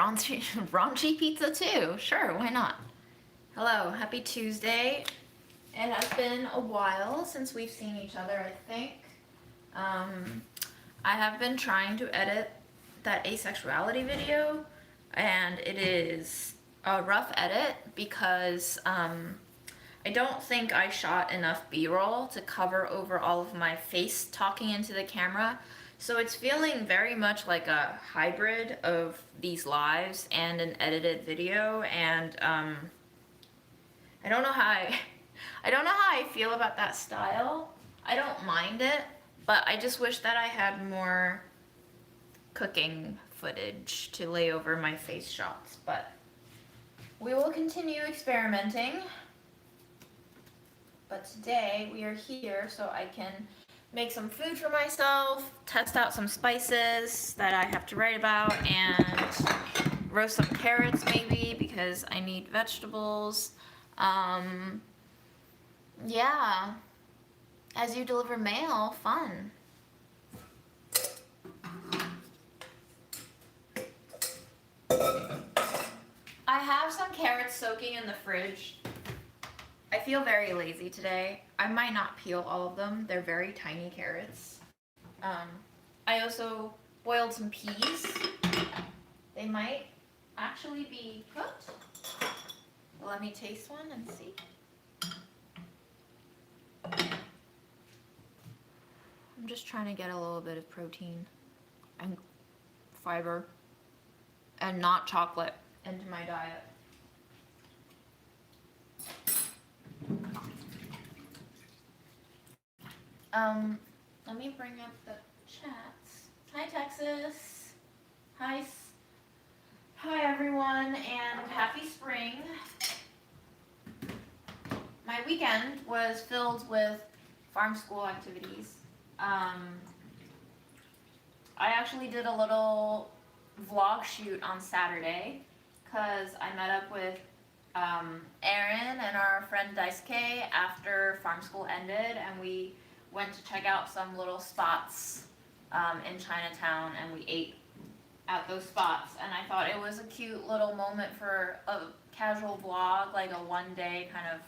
raunchy, raunchy pizza too. Sure, why not? Hello, happy Tuesday. It has been a while since we've seen each other, I think. I have been trying to edit that asexuality video, and it is a rough edit because I don't think I shot enough B-roll to cover over all of my face talking into the camera. So it's feeling very much like a hybrid of these lives and an edited video, and I don't know how I don't know how I feel about that style. I don't mind it, but I just wish that I had more cooking footage to lay over my face shots, but we will continue experimenting. But today we are here so I can make some food for myself, test out some spices that I have to write about, and roast some carrots maybe because I need vegetables. Yeah, as you deliver mail, fun. I have some carrots soaking in the fridge. I feel very lazy today. I might not peel all of them. They're very tiny carrots. I also boiled some peas. They might actually be cooked. Let me taste one and see. I'm just trying to get a little bit of protein and fiber and not chocolate into my diet. Let me bring up the chats. Hi, Texas. Hi everyone, and happy spring. My weekend was filled with farm school activities. I actually did a little vlog shoot on Saturday because I met up with Aaron and our friend Daisuke after farm school ended, and we went to check out some little spots in Chinatown, and we ate at those spots, and I thought it was a cute little moment for a casual vlog, like a one day kind of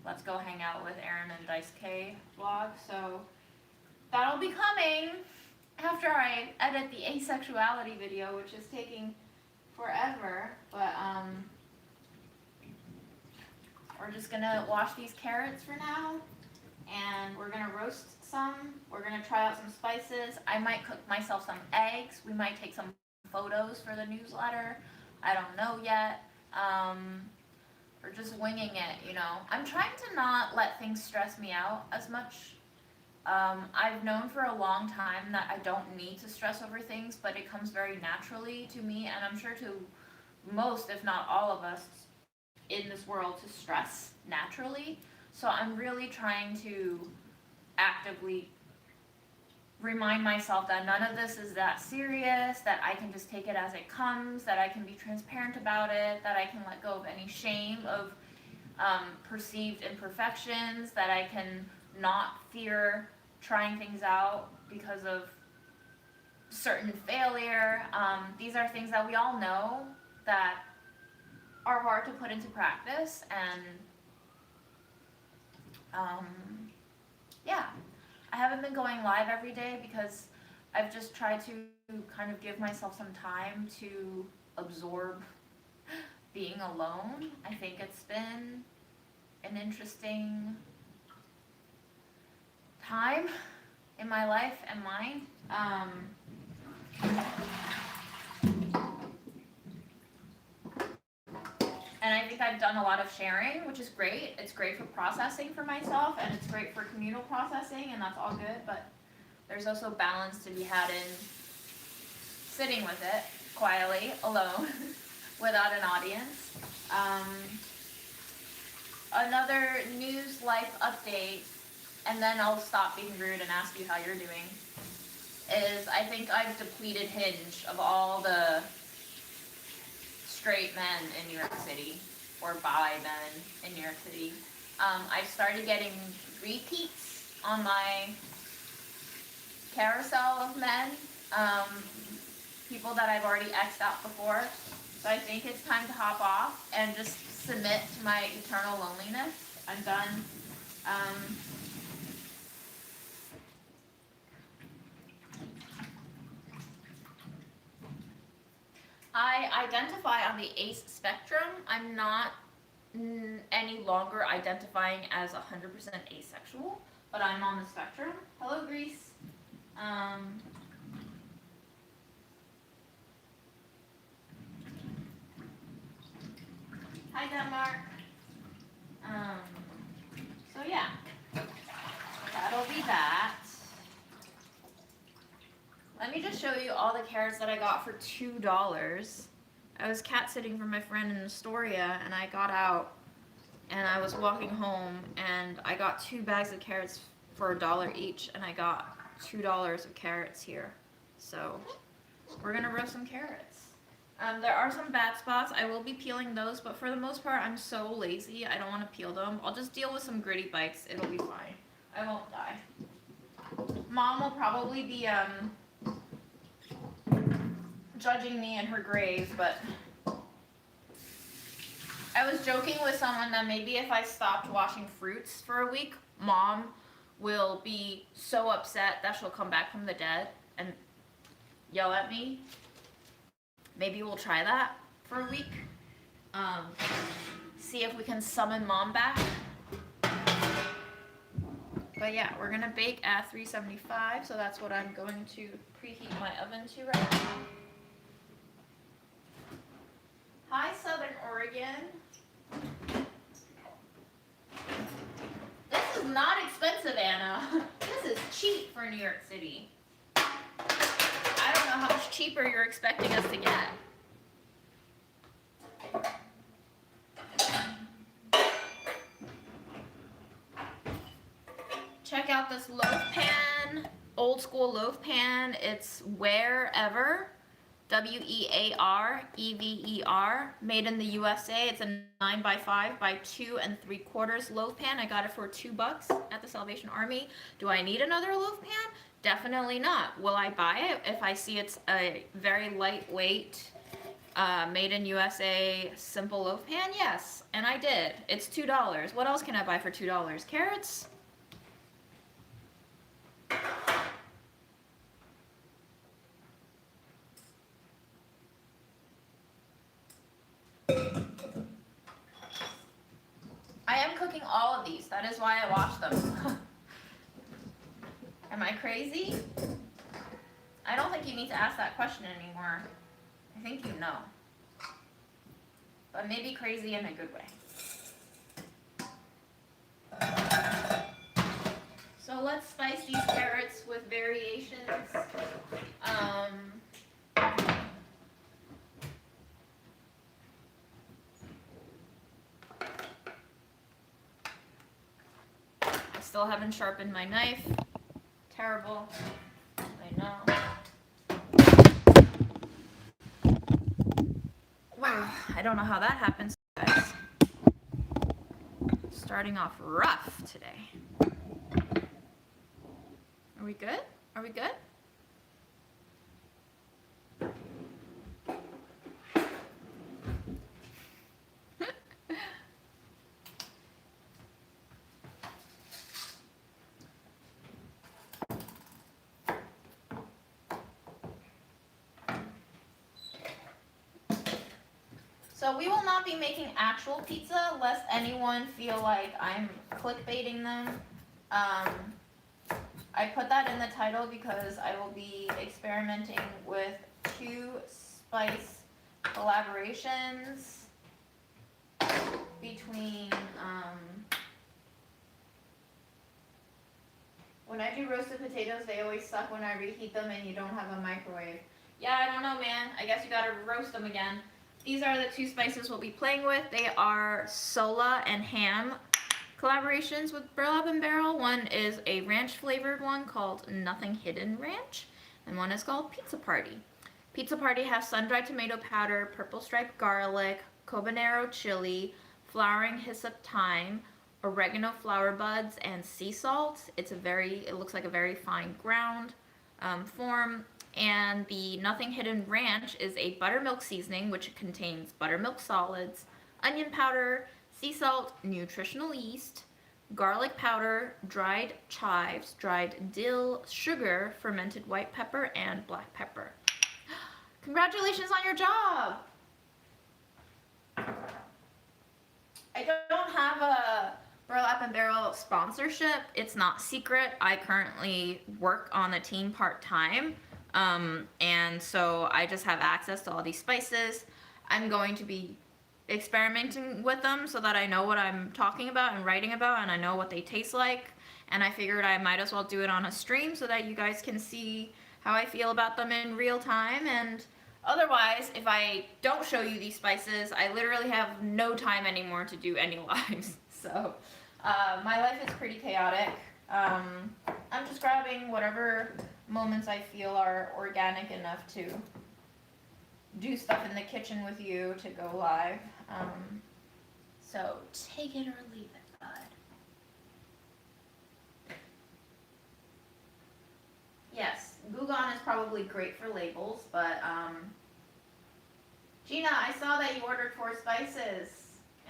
let's go hang out with Aaron and Daisuke vlog. So that'll be coming after I edit the asexuality video, which is taking forever, but we're just gonna wash these carrots for now, and we're gonna roast some. We're gonna try out some spices. I might cook myself some eggs. We might take some photos for the newsletter. I don't know yet. We're just winging it, you know. I'm trying to not let things stress me out as much. I've known for a long time that I don't need to stress over things, but it comes very naturally to me, and I'm sure to most, if not all of us in this world, to stress naturally. So I'm really trying to actively remind myself that none of this is that serious, that I can just take it as it comes, that I can be transparent about it, that I can let go of any shame of perceived imperfections, that I can not fear trying things out because of certain failure. These are things that we all know that are hard to put into practice, and yeah. I haven't been going live every day because I've just tried to kind of give myself some time to absorb being alone. I think it's been an interesting time in my life and mind. And I think I've done a lot of sharing, which is great. It's great for processing for myself, and it's great for communal processing, and that's all good, but there's also balance to be had in sitting with it quietly, alone, without an audience. Another news life update, and then I'll stop being rude and ask you how you're doing, is I think I've depleted Hinge of all the straight men in New York City, or bi men in New York City. I've started getting repeats on my carousel of men, people that I've already X'd out before. So I think it's time to hop off and just submit to my eternal loneliness. I'm done. I identify on the ACE spectrum. I'm not any longer identifying as 100% asexual, but I'm on the spectrum. Hello, Greece. Hi, Denmark. So yeah, that'll be that. Let me just show you all the carrots that I got for $2. I was cat sitting for my friend in Astoria, and I got out, and I was walking home, and I got 2 bags of carrots for $1 each, and I got $2 of carrots here. So we're gonna roast some carrots. There are some bad spots. I will be peeling those, but for the most part, I'm so lazy. I don't want to peel them. I'll just deal with some gritty bites. It'll be fine. I won't die. Mom will probably be judging me in her grave, but I was joking with someone that maybe if I stopped washing fruits for a week, Mom will be so upset that she'll come back from the dead and yell at me. Maybe we'll try that for a week. See if we can summon Mom back. But yeah, we're gonna bake at 375, so that's what I'm going to preheat my oven to right now. Hi, Southern Oregon. This is not expensive, Anna. This is cheap for New York City. I don't know how much cheaper you're expecting us to get. Check out this loaf pan, old school loaf pan. It's Wherever, Wearever, made in the USA. It's a 9x5 by 2 3/4 loaf pan. I got it for $2 at the Salvation Army. Do I need another loaf pan? Definitely not. Will I buy it if I see it's a very lightweight, made in USA simple loaf pan? Yes, and I did. It's $2. What else can I buy for $2? Carrots? I am cooking all of these. That is why I washed them. Am I crazy? I don't think you need to ask that question anymore. I think you know. But maybe crazy in a good way. So let's spice these carrots with variations. I still haven't sharpened my knife. Terrible. I know. Wow, I don't know how that happens, guys. Starting off rough today. Are we good? Are we good? So we will not be making actual pizza, lest anyone feel like I'm clickbaiting them. I put that in the title because I will be experimenting with 2 spice collaborations between, when I do roasted potatoes, they always suck when I reheat them and you don't have a microwave. Yeah, I don't know, man. I guess you gotta roast them again. These are the 2 spices we'll be playing with. They are Sola and Ham collaborations with Burlap and Barrel. One is a ranch flavored one called Nothing Hidden Ranch, and one is called Pizza Party. Pizza Party has sun-dried tomato powder, purple striped garlic, cobanero chili, flowering hyssop thyme, oregano flower buds, and sea salt. It looks like a very fine ground form, And the Nothing Hidden Ranch is a buttermilk seasoning which contains buttermilk solids, onion powder, sea salt, nutritional yeast, garlic powder, dried chives, dried dill, sugar, fermented white pepper, and black pepper. Congratulations on your job! I don't have a Burlap and Barrel sponsorship. It's not secret. I currently work on the team part-time. And so I just have access to all these spices. I'm going to be experimenting with them so that I know what I'm talking about and writing about, and I know what they taste like. And I figured I might as well do it on a stream so that you guys can see how I feel about them in real time. And otherwise, if I don't show you these spices, I literally have no time anymore to do any lives. So my life is pretty chaotic. I'm just grabbing whatever moments I feel are organic enough to do stuff in the kitchen with you to go live. So take it or leave it, bud. Yes, Gugon is probably great for labels, but Gina, I saw that you ordered 4 spices,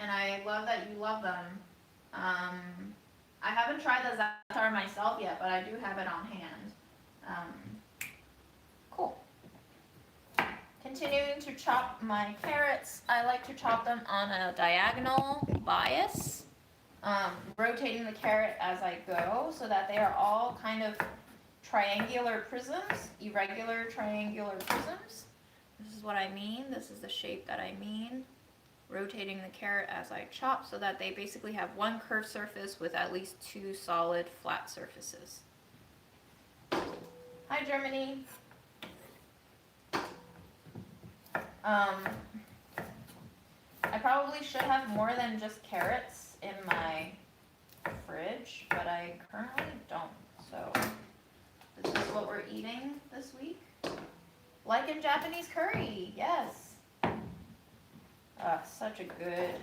and I love that you love them. I haven't tried the za'atar myself yet, but I do have it on hand. Cool. Continuing to chop my carrots, I like to chop them on a diagonal bias, rotating the carrot as I go so that they are all kind of triangular prisms, irregular triangular prisms. This is what I mean. This is the shape that I mean. Rotating the carrot as I chop so that they basically have one curved surface with at least 2 solid flat surfaces. Hi, Germany. I probably should have more than just carrots in my fridge, but I currently don't. So this is what we're eating this week. Like in Japanese curry, yes. Such a good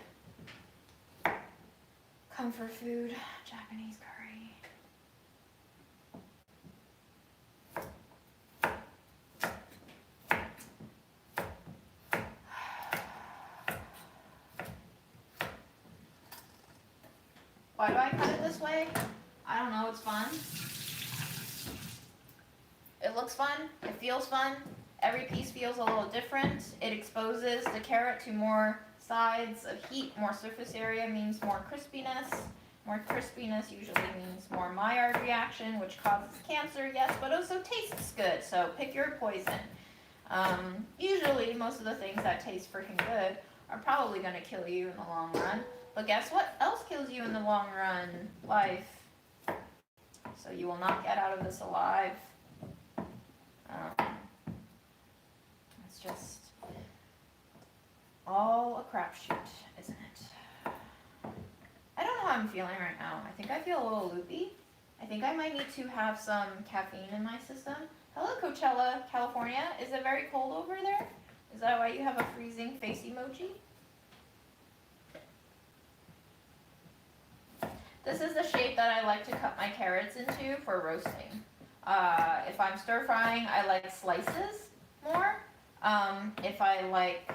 comfort food, Japanese curry. Why do I cut it this way? I don't know, it's fun. It looks fun, it feels fun. Every piece feels a little different. It exposes the carrot to more sides of heat. More surface area means more crispiness. More crispiness usually means more Maillard reaction, which causes cancer, yes, but also tastes good. So pick your poison. Usually, most of the things that taste freaking good are probably going to kill you in the long run. But guess what else kills you in the long run? Life. So you will not get out of this alive. It's just all a crapshoot, isn't it? I don't know how I'm feeling right now. I think I feel a little loopy. I think I might need to have some caffeine in my system. Hello, Coachella, California. Is it very cold over there? Is that why you have a freezing face emoji? This is the shape that I like to cut my carrots into for roasting. If I'm stir frying, I like slices more. If I like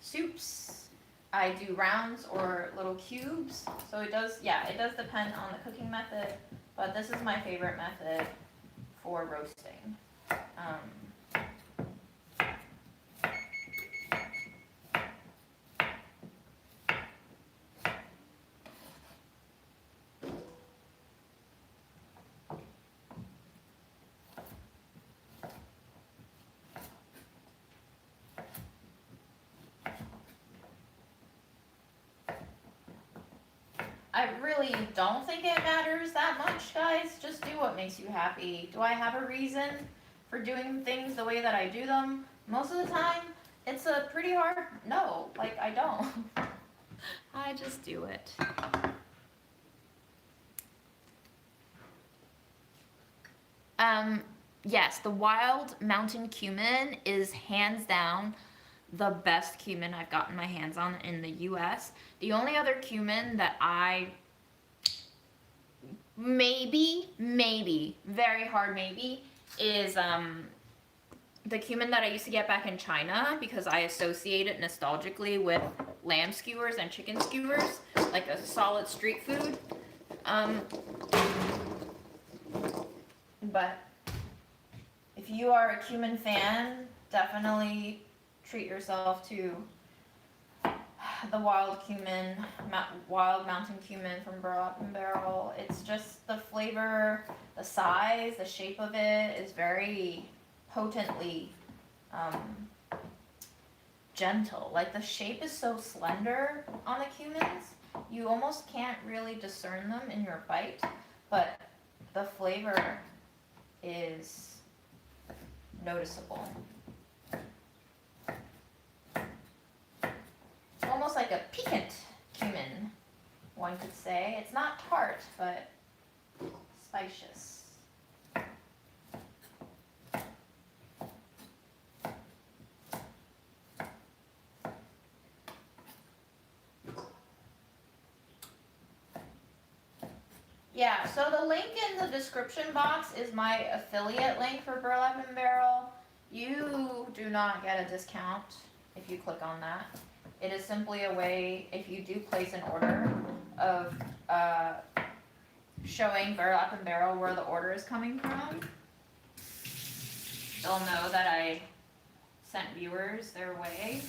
soups, I do rounds or little cubes. So it does depend on the cooking method, but this is my favorite method for roasting. I really don't think it matters that much, guys. Just do what makes you happy. Do I have a reason for doing things the way that I do them? Most of the time, it's a pretty hard no. Like, I don't. I just do it. Yes, the wild mountain cumin is hands down the best cumin I've gotten my hands on in the US. The only other cumin that I maybe, very hard maybe, is the cumin that I used to get back in China because I associate it nostalgically with lamb skewers and chicken skewers, like a solid street food. But if you are a cumin fan, definitely treat yourself to the wild cumin, wild mountain cumin from Burlap and Barrel. It's just the flavor, the size, the shape of it is very potently gentle. Like the shape is so slender on the cumins, you almost can't really discern them in your bite, but the flavor is noticeable. Almost like a piquant cumin, one could say. It's not tart, but spacious. Yeah, so the link in the description box is my affiliate link for Burlap and Barrel. You do not get a discount if you click on that. It is simply a way, if you do place an order, of showing Burlap and Barrel where the order is coming from. They'll know that I sent viewers their way.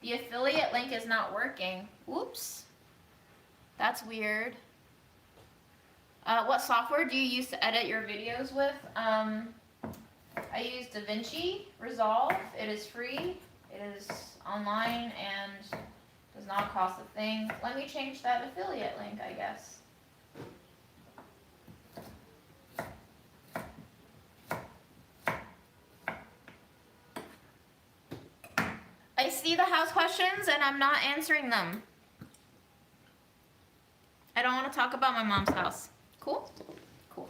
The affiliate link is not working. Whoops. That's weird. What software do you use to edit your videos with? I use DaVinci Resolve. It is free. It is online and does not cost a thing. Let me change that affiliate link, I guess. I see the house questions and I'm not answering them. I don't want to talk about my mom's house. Cool? Cool.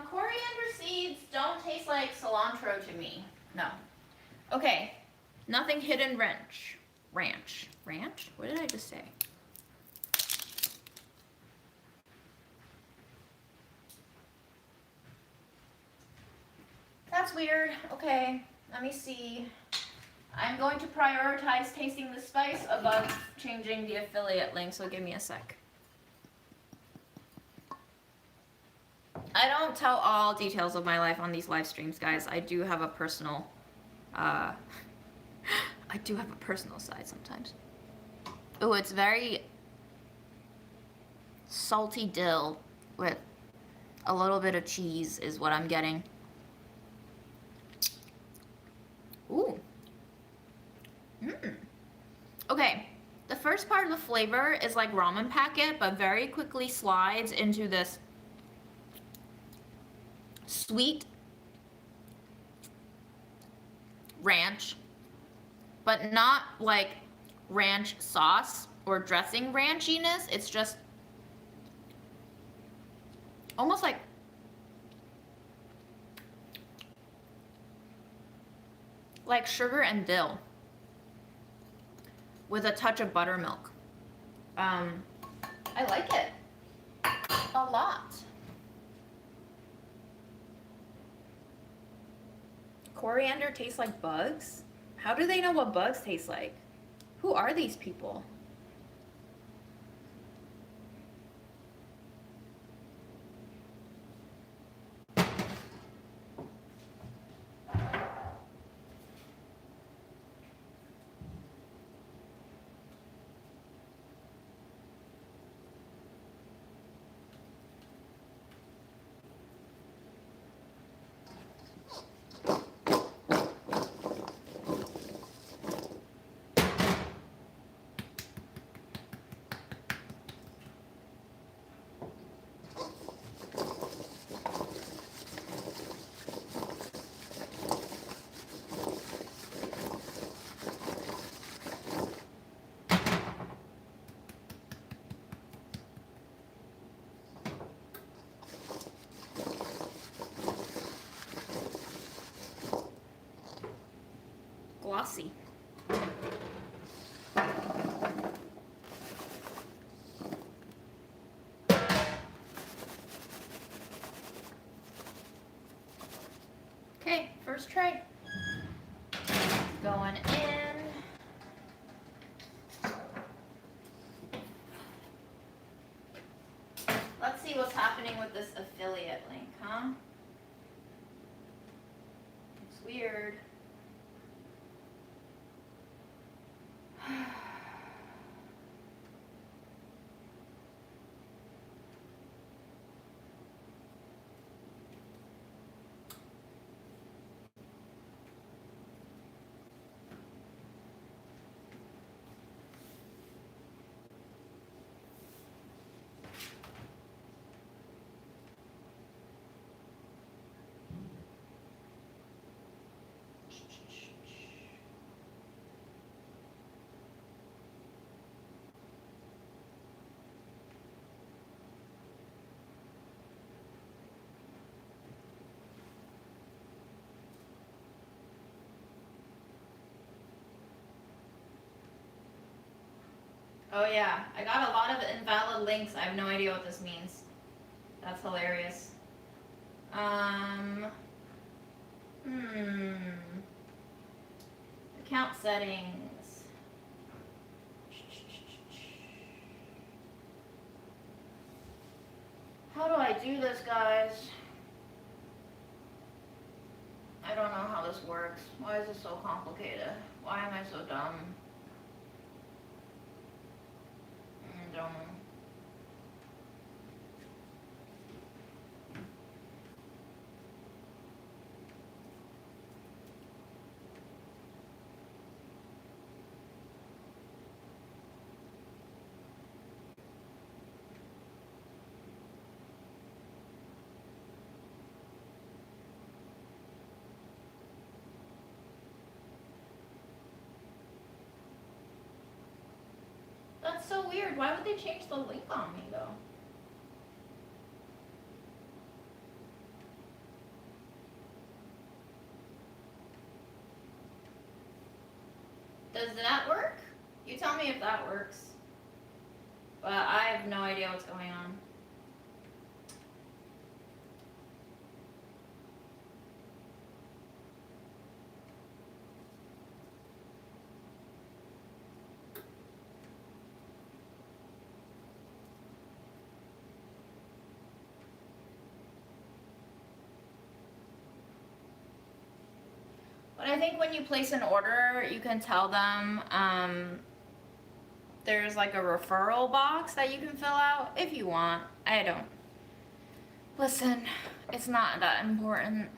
Coriander seeds don't taste like cilantro to me. No. Okay. Nothing hidden ranch. Ranch? What did I just say? That's weird. Okay, let me see. I'm going to prioritize tasting the spice above changing the affiliate link, so give me a sec. I don't tell all details of my life on these live streams, guys. I do have a personal, I do have a personal side sometimes. Oh, it's very salty dill with a little bit of cheese is what I'm getting. Ooh. Okay, the first part of the flavor is like ramen packet, but very quickly slides into this sweet ranch, but not like ranch sauce or dressing ranchiness. It's just almost like sugar and dill with a touch of buttermilk. I like it a lot. Coriander tastes like bugs? How do they know what bugs taste like? Who are these people? glossy. Okay, first tray. Going in. Let's see what's happening with this affiliate link, huh? It's weird. Oh yeah, I got a lot of invalid links. I have no idea what this means. That's hilarious. Account settings. How do I do this, guys? I don't know how this works. Why is it so complicated? Why am I so dumb? I don't know. That's so weird. Why would they change the link on me, though? Does that work? You tell me if that works. But I have no idea what's going on. But I think when you place an order, you can tell them there's like a referral box that you can fill out if you want. I don't. Listen, it's not that important.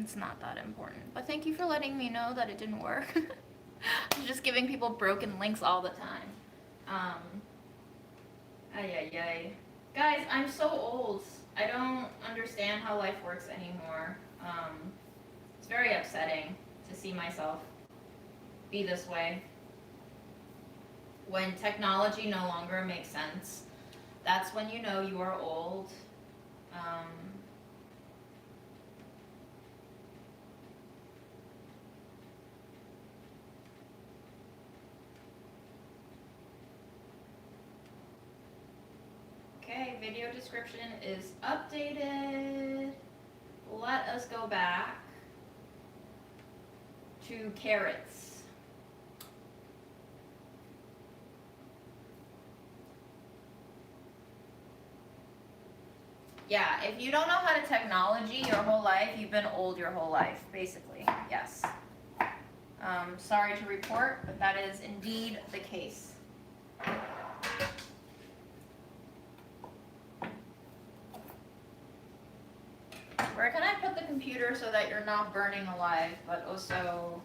It's not that important. But thank you for letting me know that it didn't work. I'm just giving people broken links all the time. Ay. Guys, I'm so old. I don't understand how life works anymore. It's very upsetting to see myself be this way. When technology no longer makes sense, that's when you know you are old. Okay, video description is updated. Let us go back to carrots. Yeah, if you don't know how to technology your whole life, you've been old your whole life, basically. Yes. Sorry to report, but that is indeed the case. Where can I put the computer so that you're not burning alive, but also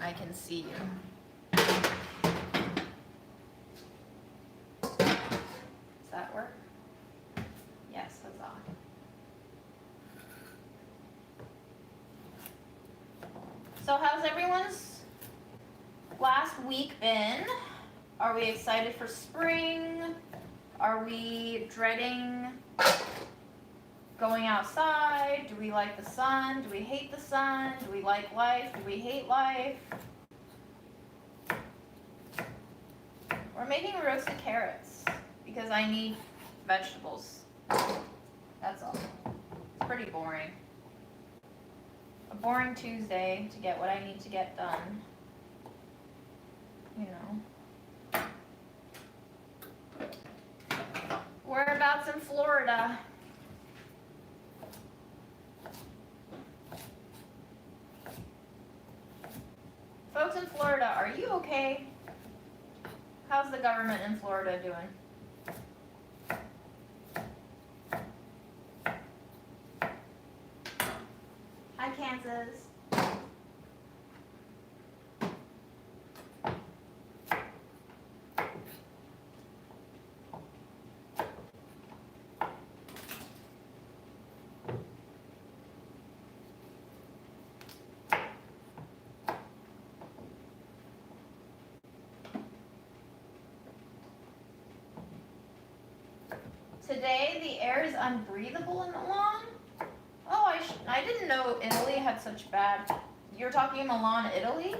I can see you? Does that work? Yes, huzzah. So how's everyone's last week been? Are we excited for spring? Are we dreading going outside? Do we like the sun? Do we hate the sun? Do we like life? Do we hate life? We're making roasted carrots because I need vegetables. That's all. It's pretty boring. A boring Tuesday to get what I need to get done. You know. Whereabouts in Florida? Folks in Florida, are you okay? How's the government in Florida doing? Hi, Kansas. Today, the air is unbreathable in Milan. Oh, I didn't know Italy had such bad... You're talking Milan, Italy?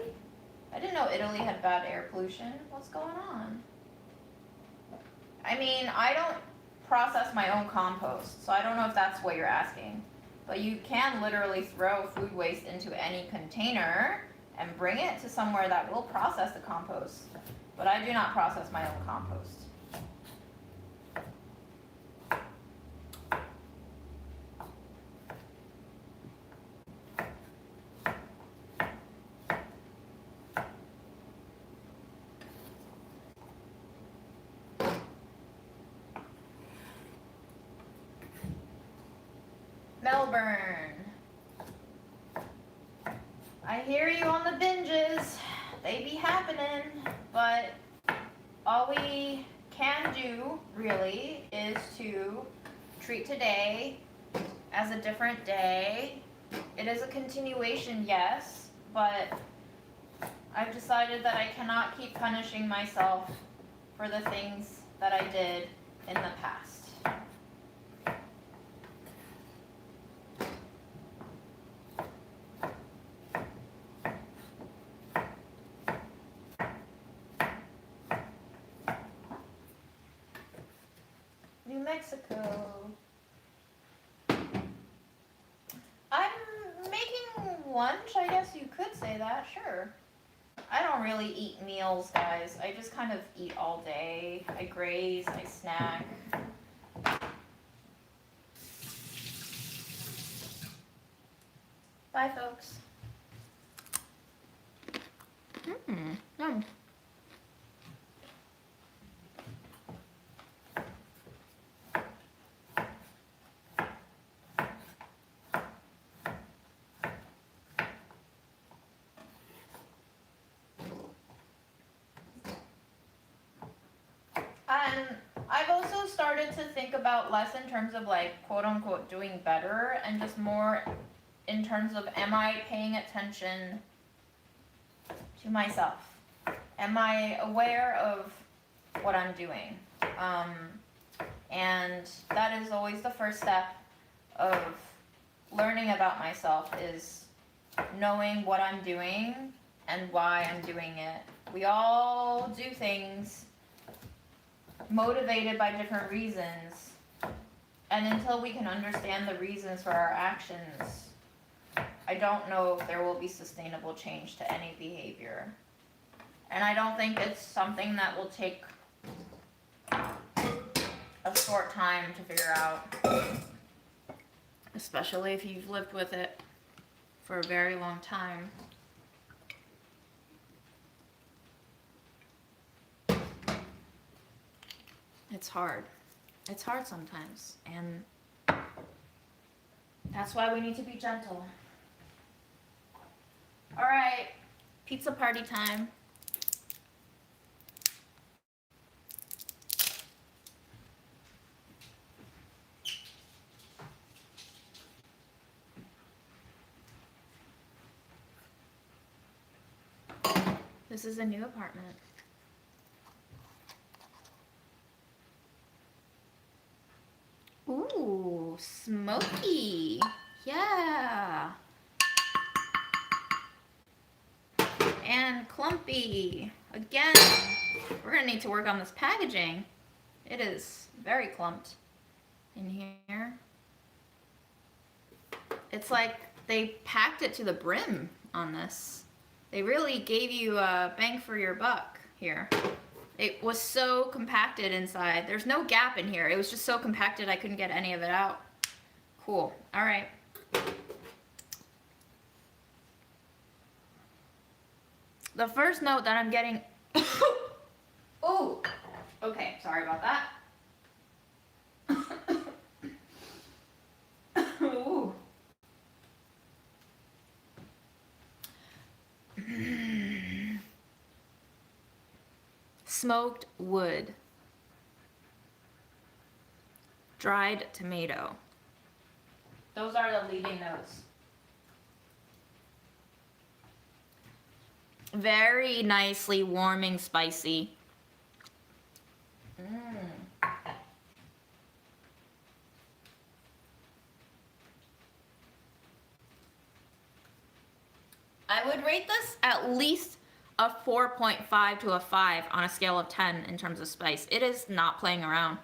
I didn't know Italy had bad air pollution. What's going on? I mean, I don't process my own compost, so I don't know if that's what you're asking. But you can literally throw food waste into any container and bring it to somewhere that will process the compost. But I do not process my own compost. Melbourne. I hear you on the binges. They be happening, but all we can do, really, is to treat today as a different day. It is a continuation, yes, but I've decided that I cannot keep punishing myself for the things that I did in the past. New Mexico. I'm making lunch, I guess you could say that, sure. I don't really eat meals, guys. I just kind of eat all day. I graze, I snack. Bye, folks. Yum. And I've also started to think about less in terms of like quote unquote doing better and just more in terms of, am I paying attention to myself? Am I aware of what I'm doing? And that is always the first step of learning about myself, is knowing what I'm doing and why I'm doing it. We all do things motivated by different reasons, and until we can understand the reasons for our actions, I don't know if there will be sustainable change to any behavior. And I don't think it's something that will take a short time to figure out, especially if you've lived with it for a very long time. It's hard. It's hard sometimes, and that's why we need to be gentle. All right, pizza party time. This is a new apartment. Ooh, smoky. Yeah. And and clumpy. Again, we're gonna need to work on this packaging. It is very clumped in here. It's like they packed it to the brim on this. They really gave you a bang for your buck here. It was so compacted inside. There's no gap in here. It was just so compacted I couldn't get any of it out. Cool. All right. The first note that I'm getting... Oh! Okay, sorry about that. Ooh. Smoked wood. Dried tomato. Those are the leading notes. Very nicely warming spicy. I would rate this at least a 4.5 to a 5 on a scale of 10 in terms of spice. It is not playing around.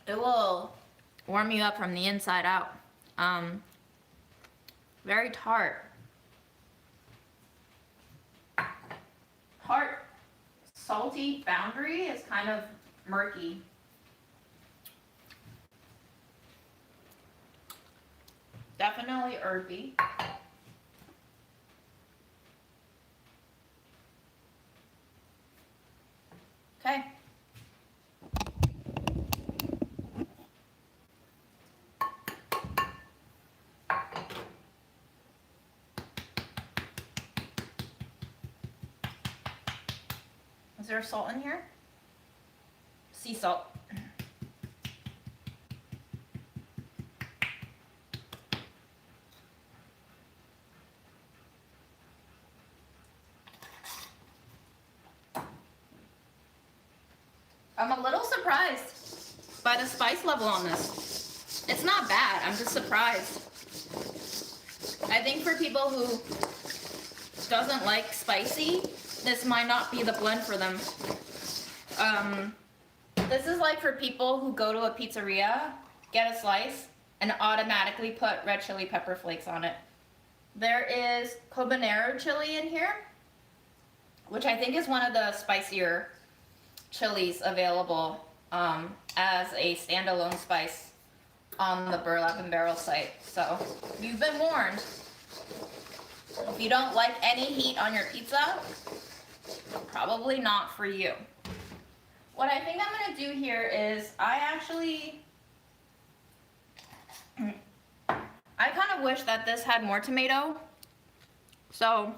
It will warm you up from the inside out. Very tart. Tart, salty boundary is kind of murky. Definitely herby. Okay. Is there salt in here? Sea salt. I'm a little surprised by the spice level on this. It's not bad, I'm just surprised. I think for people who doesn't like spicy, this might not be the blend for them. This is like for people who go to a pizzeria, get a slice, and automatically put red chili pepper flakes on it. There is habanero chili in here, which I think is one of the spicier chilies available as a standalone spice on the Burlap and Barrel site. So you've been warned. If you don't like any heat on your pizza, probably not for you. What I think I'm gonna do here is I kind of wish that this had more tomato. So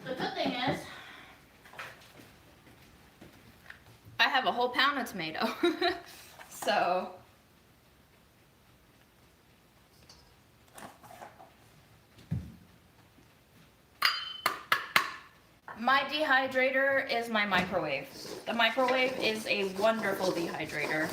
the good thing is I have a whole pound of tomato. So my dehydrator is my microwave. The microwave is a wonderful dehydrator.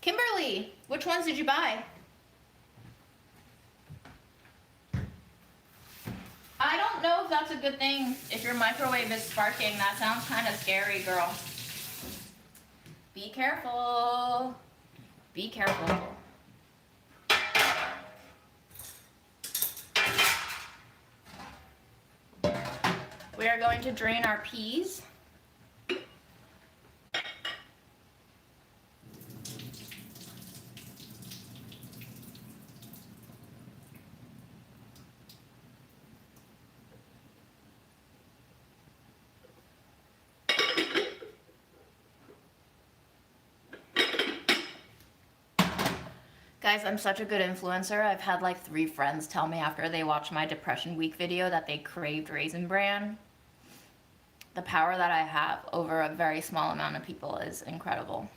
Kimberly, which ones did you buy? I don't know if that's a good thing if your microwave is sparking. That sounds kind of scary, girl. Be careful. Be careful. We are going to drain our peas. Guys, I'm such a good influencer. I've had like 3 friends tell me after they watched my Depression Week video that they craved Raisin Bran. The power that I have over a very small amount of people is incredible.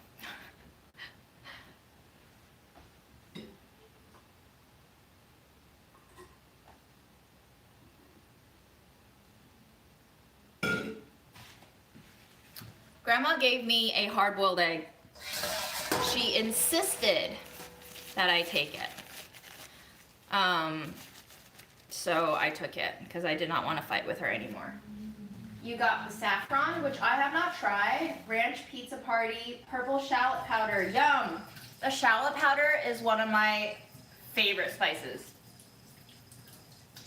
Grandma gave me a hard-boiled egg. She insisted that I take it. So I took it because I did not want to fight with her anymore. You got the saffron, which I have not tried. Ranch Pizza Party, purple shallot powder. Yum! The shallot powder is one of my favorite spices.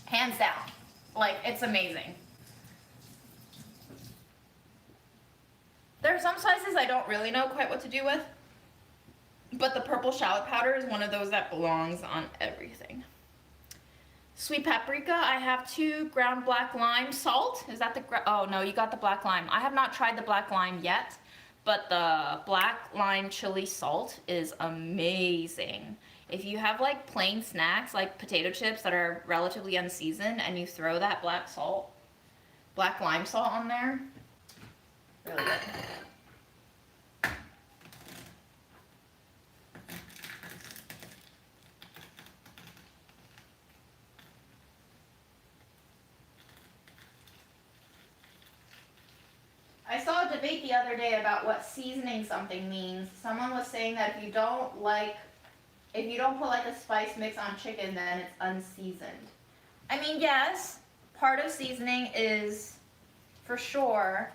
Hands down. Like, it's amazing. There are some spices I don't really know quite what to do with, but the purple shallot powder is one of those that belongs on everything. Sweet paprika, I have 2 ground black lime. Salt, is that the, oh no, you got the black lime. I have not tried the black lime yet, but the black lime chili salt is amazing. If you have like plain snacks, like potato chips that are relatively unseasoned, and you throw that black lime salt on there, really good. I saw a debate the other day about what seasoning something means. Someone was saying that if you don't put like a spice mix on chicken, then it's unseasoned. I mean, yes, part of seasoning is for sure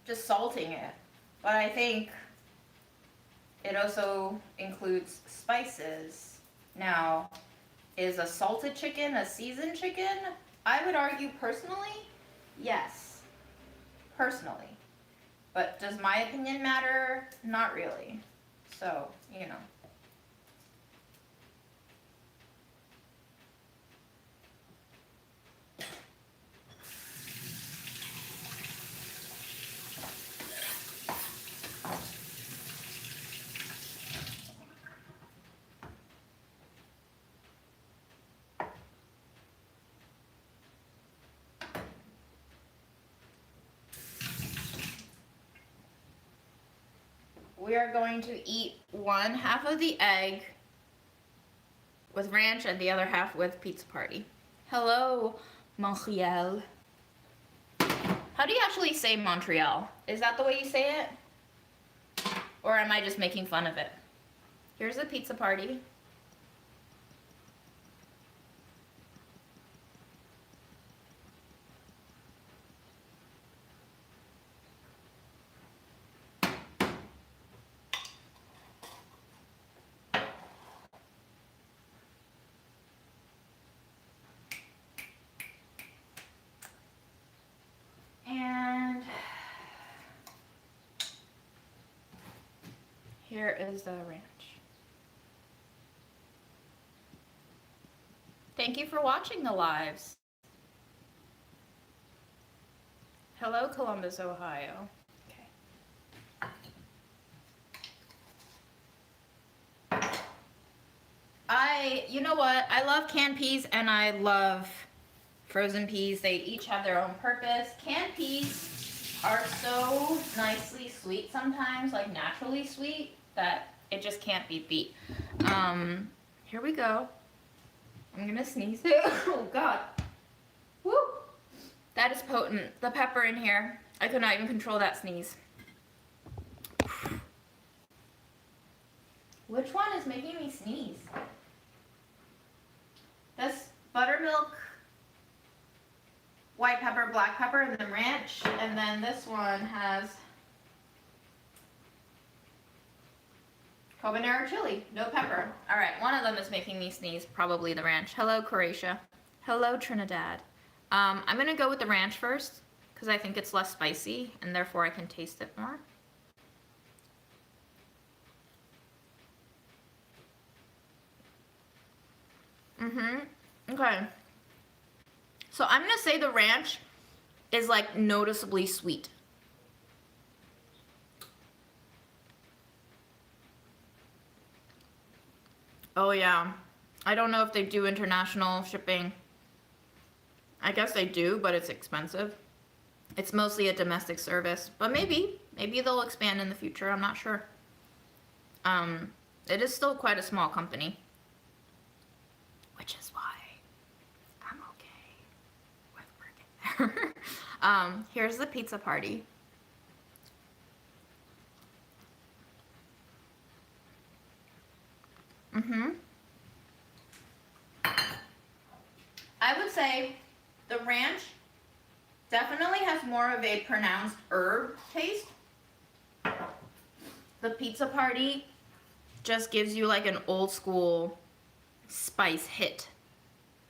just salting it, but I think it also includes spices. Now, is a salted chicken a seasoned chicken? I would argue personally, yes. Personally. But does my opinion matter? Not really. So, you know. We are going to eat 1/2 of the egg with ranch and the other half with Pizza Party. Hello, Montreal. How do you actually say Montreal? Is that the way you say it? Or am I just making fun of it? Here's the Pizza Party. And here is the ranch. Thank you for watching the lives. Hello, Columbus, Ohio. Okay. You know what? I love canned peas and I love frozen peas. They each have their own purpose. Canned peas are so nicely sweet sometimes, like naturally sweet, that it just can't be beat. Here we go. I'm gonna sneeze. Oh God. Woo! That is potent. The pepper in here. I could not even control that sneeze. Which one is making me sneeze? This buttermilk, white pepper, black pepper, and then ranch. And then this one has habanero chili, no pepper. All right, one of them is making me sneeze, probably the ranch. Hello, Croatia. Hello, Trinidad. I'm gonna go with the ranch first because I think it's less spicy and therefore I can taste it more. Okay. So I'm gonna say the ranch is like noticeably sweet. Oh yeah. I don't know if they do international shipping. I guess they do, but it's expensive. It's mostly a domestic service, but maybe they'll expand in the future. I'm not sure. It is still quite a small company, which is why I'm okay with working there. Here's the pizza party. I would say the ranch definitely has more of a pronounced herb taste. The pizza party just gives you like an old school spice hit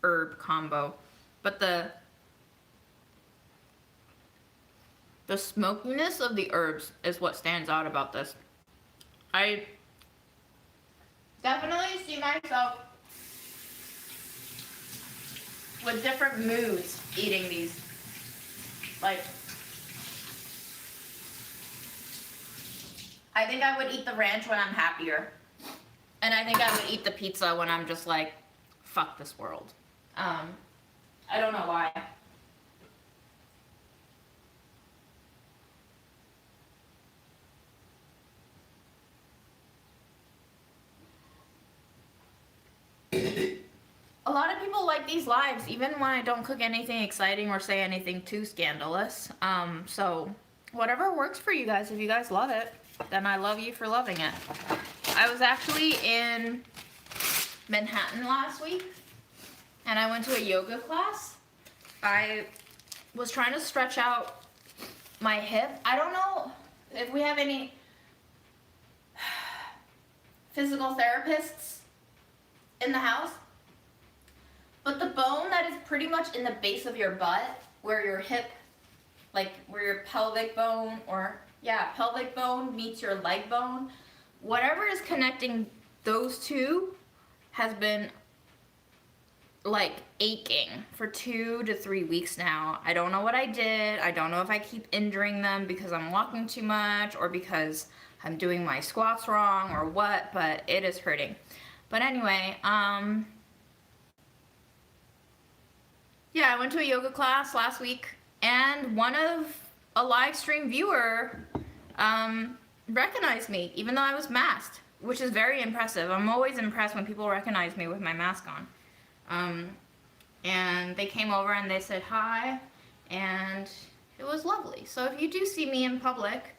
herb combo. But the smokiness of the herbs is what stands out about this. I definitely see myself with different moods eating these. Like, I think I would eat the ranch when I'm happier. And I think I would eat the pizza when I'm just like, fuck this world. I don't know why. A lot of people like these lives, even when I don't cook anything exciting or say anything too scandalous. So whatever works for you guys. If you guys love it, then I love you for loving it. I was actually in Manhattan last week, and I went to a yoga class. I was trying to stretch out my hip. I don't know if we have any physical therapists in the house, but the bone that is pretty much in the base of your butt, where your hip, like where your pelvic bone, or yeah, pelvic bone meets your leg bone, whatever is connecting those two has been like aching for 2 to 3 weeks now. I don't know what I did. I don't know if I keep injuring them because I'm walking too much or because I'm doing my squats wrong or what, but it is hurting. But anyway, yeah, I went to a yoga class last week, and a live stream viewer recognized me, even though I was masked, which is very impressive. I'm always impressed when people recognize me with my mask on. And they came over and they said hi, and it was lovely. So if you do see me in public,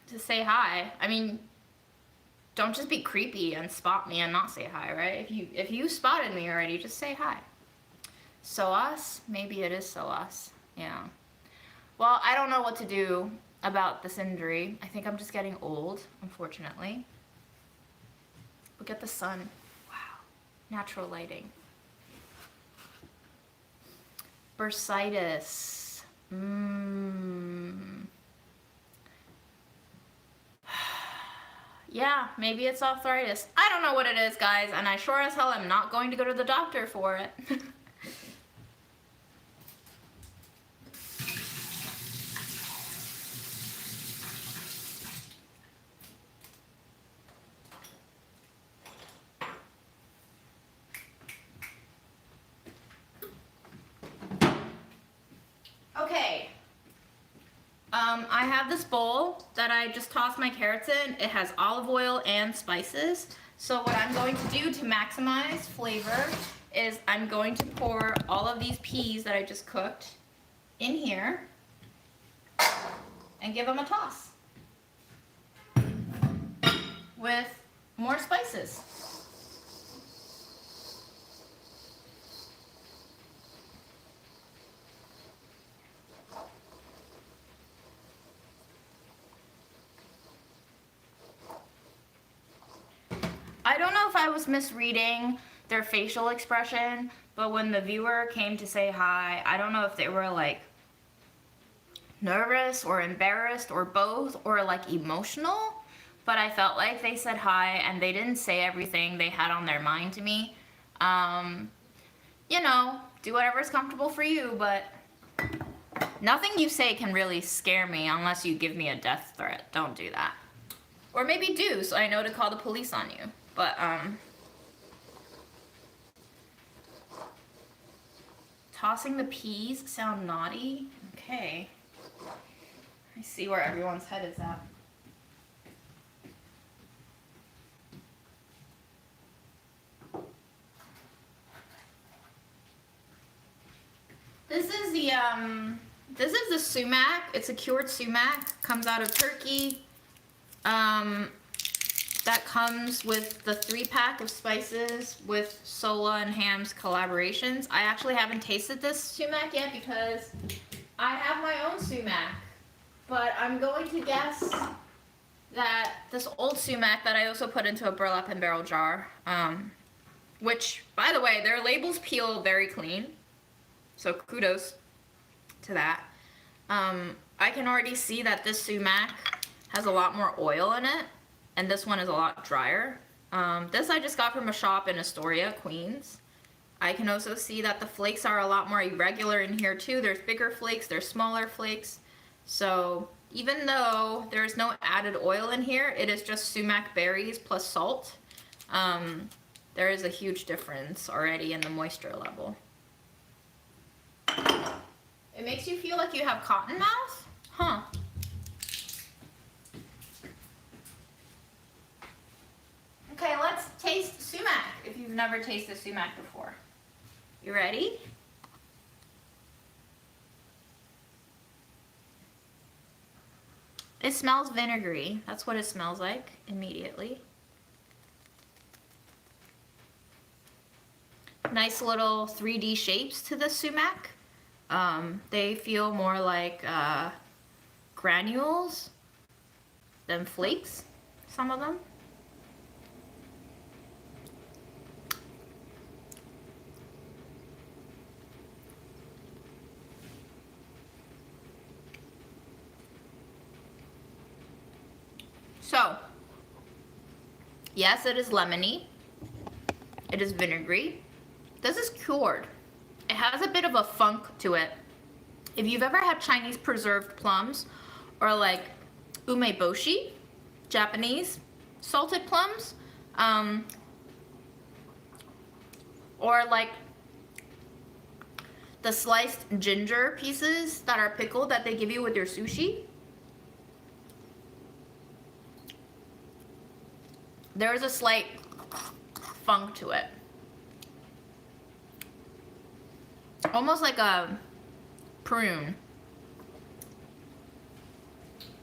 to say hi, I mean, don't just be creepy and spot me and not say hi, right? If you spotted me already, just say hi. So us? Maybe it is so us. Yeah. Well, I don't know what to do about this injury. I think I'm just getting old, unfortunately. Look at the sun. Wow. Natural lighting. Bursitis. Yeah, maybe it's arthritis. I don't know what it is, guys, and I sure as hell am not going to go to the doctor for it. Okay. I have this bowl that I just tossed my carrots in. It has olive oil and spices. So what I'm going to do to maximize flavor is I'm going to pour all of these peas that I just cooked in here and give them a toss with more spices. I don't know if I was misreading their facial expression, but when the viewer came to say hi, I don't know if they were like nervous or embarrassed or both or like emotional, but I felt like they said hi and they didn't say everything they had on their mind to me. You know, do whatever's comfortable for you, but nothing you say can really scare me unless you give me a death threat. Don't do that. Or maybe do, so I know to call the police on you. But, tossing the peas sound naughty? Okay. I see where everyone's head is at. This is the sumac. It's a cured sumac. Comes out of Turkey. That comes with the 3-pack of spices with Sola and Ham's collaborations. I actually haven't tasted this sumac yet because I have my own sumac. But I'm going to guess that this old sumac that I also put into a burlap and barrel jar, which, by the way, their labels peel very clean. So kudos to that. I can already see that this sumac has a lot more oil in it, and this one is a lot drier. This I just got from a shop in Astoria, Queens. I can also see that the flakes are a lot more irregular in here too. There's bigger flakes, there's smaller flakes. So even though there's no added oil in here, it is just sumac berries plus salt. There is a huge difference already in the moisture level. It makes you feel like you have cotton mouth? Huh. Okay, let's taste sumac if you've never tasted sumac before. You ready? It smells vinegary. That's what it smells like immediately. Nice little 3D shapes to the sumac. They feel more like granules than flakes, some of them. So, yes, it is lemony. It is vinegary. This is cured. It has a bit of a funk to it. If you've ever had Chinese preserved plums or like umeboshi, Japanese salted plums, or like the sliced ginger pieces that are pickled that they give you with your sushi, there's a slight funk to it. Almost like a prune.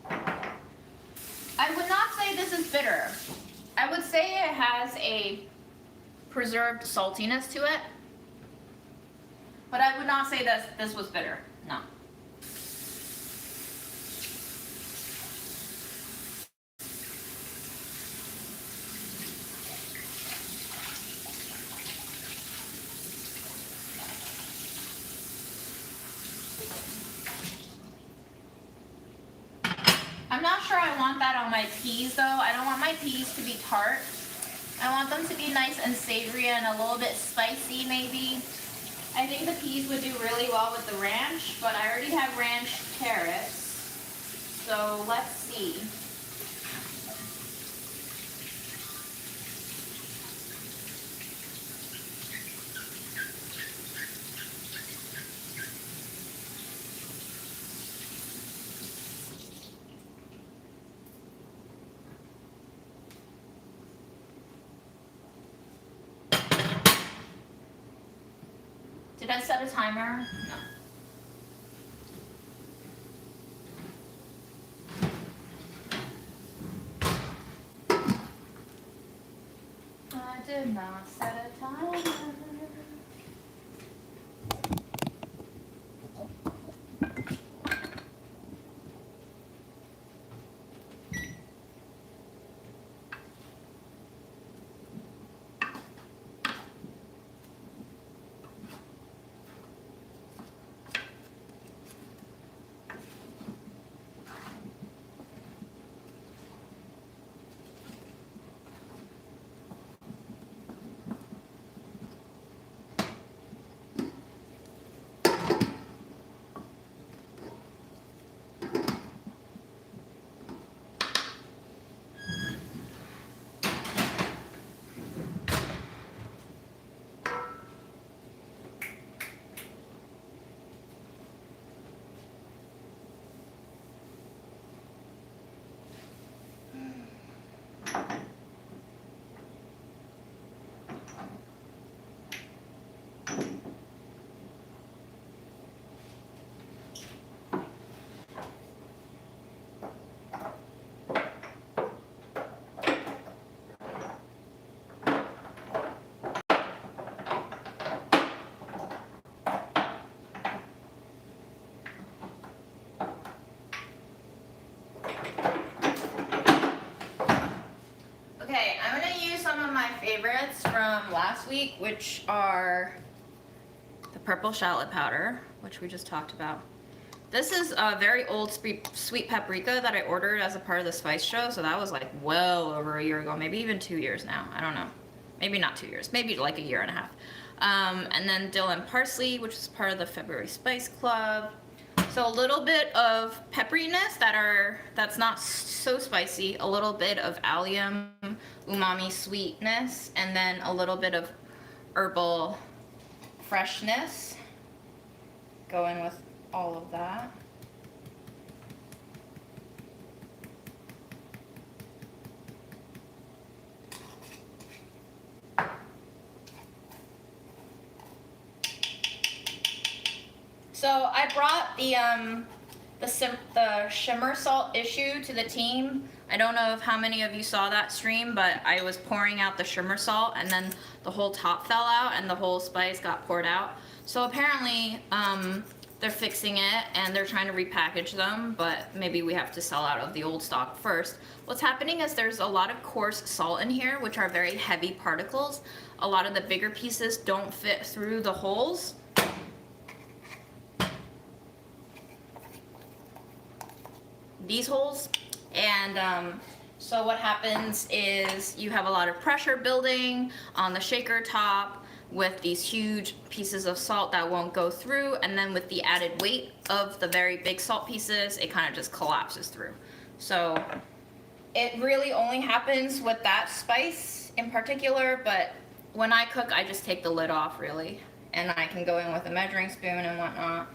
I would not say this is bitter. I would say it has a preserved saltiness to it. But I would not say that this was bitter. No. I'm not sure I want that on my peas though. I don't want my peas to be tart. I want them to be nice and savory and a little bit spicy maybe. I think the peas would do really well with the ranch, but I already have ranch carrots. So let's see. Did I set a timer? No. I did not set a timer. last week, which are the purple shallot powder, which we just talked about. This is a very old sweet paprika that I ordered as a part of the spice show, so that was like well over a year ago, maybe even 2 years now. I don't know. Maybe not 2 years, maybe like a year and a half. And then dill and parsley, which is part of the February Spice Club. So a little bit of pepperiness that's not so spicy, a little bit of allium, umami sweetness, and then a little bit of herbal freshness. Go in with all of that. So I brought the shimmer salt issue to the team. I don't know if how many of you saw that stream, but I was pouring out the shimmer salt and then the whole top fell out and the whole spice got poured out. So apparently they're fixing it and they're trying to repackage them, but maybe we have to sell out of the old stock first. What's happening is there's a lot of coarse salt in here, which are very heavy particles. A lot of the bigger pieces don't fit through the holes. These holes, and so what happens is you have a lot of pressure building on the shaker top with these huge pieces of salt that won't go through, and then with the added weight of the very big salt pieces, it kind of just collapses through. So it really only happens with that spice in particular, but when I cook, I just take the lid off really, and I can go in with a measuring spoon and whatnot.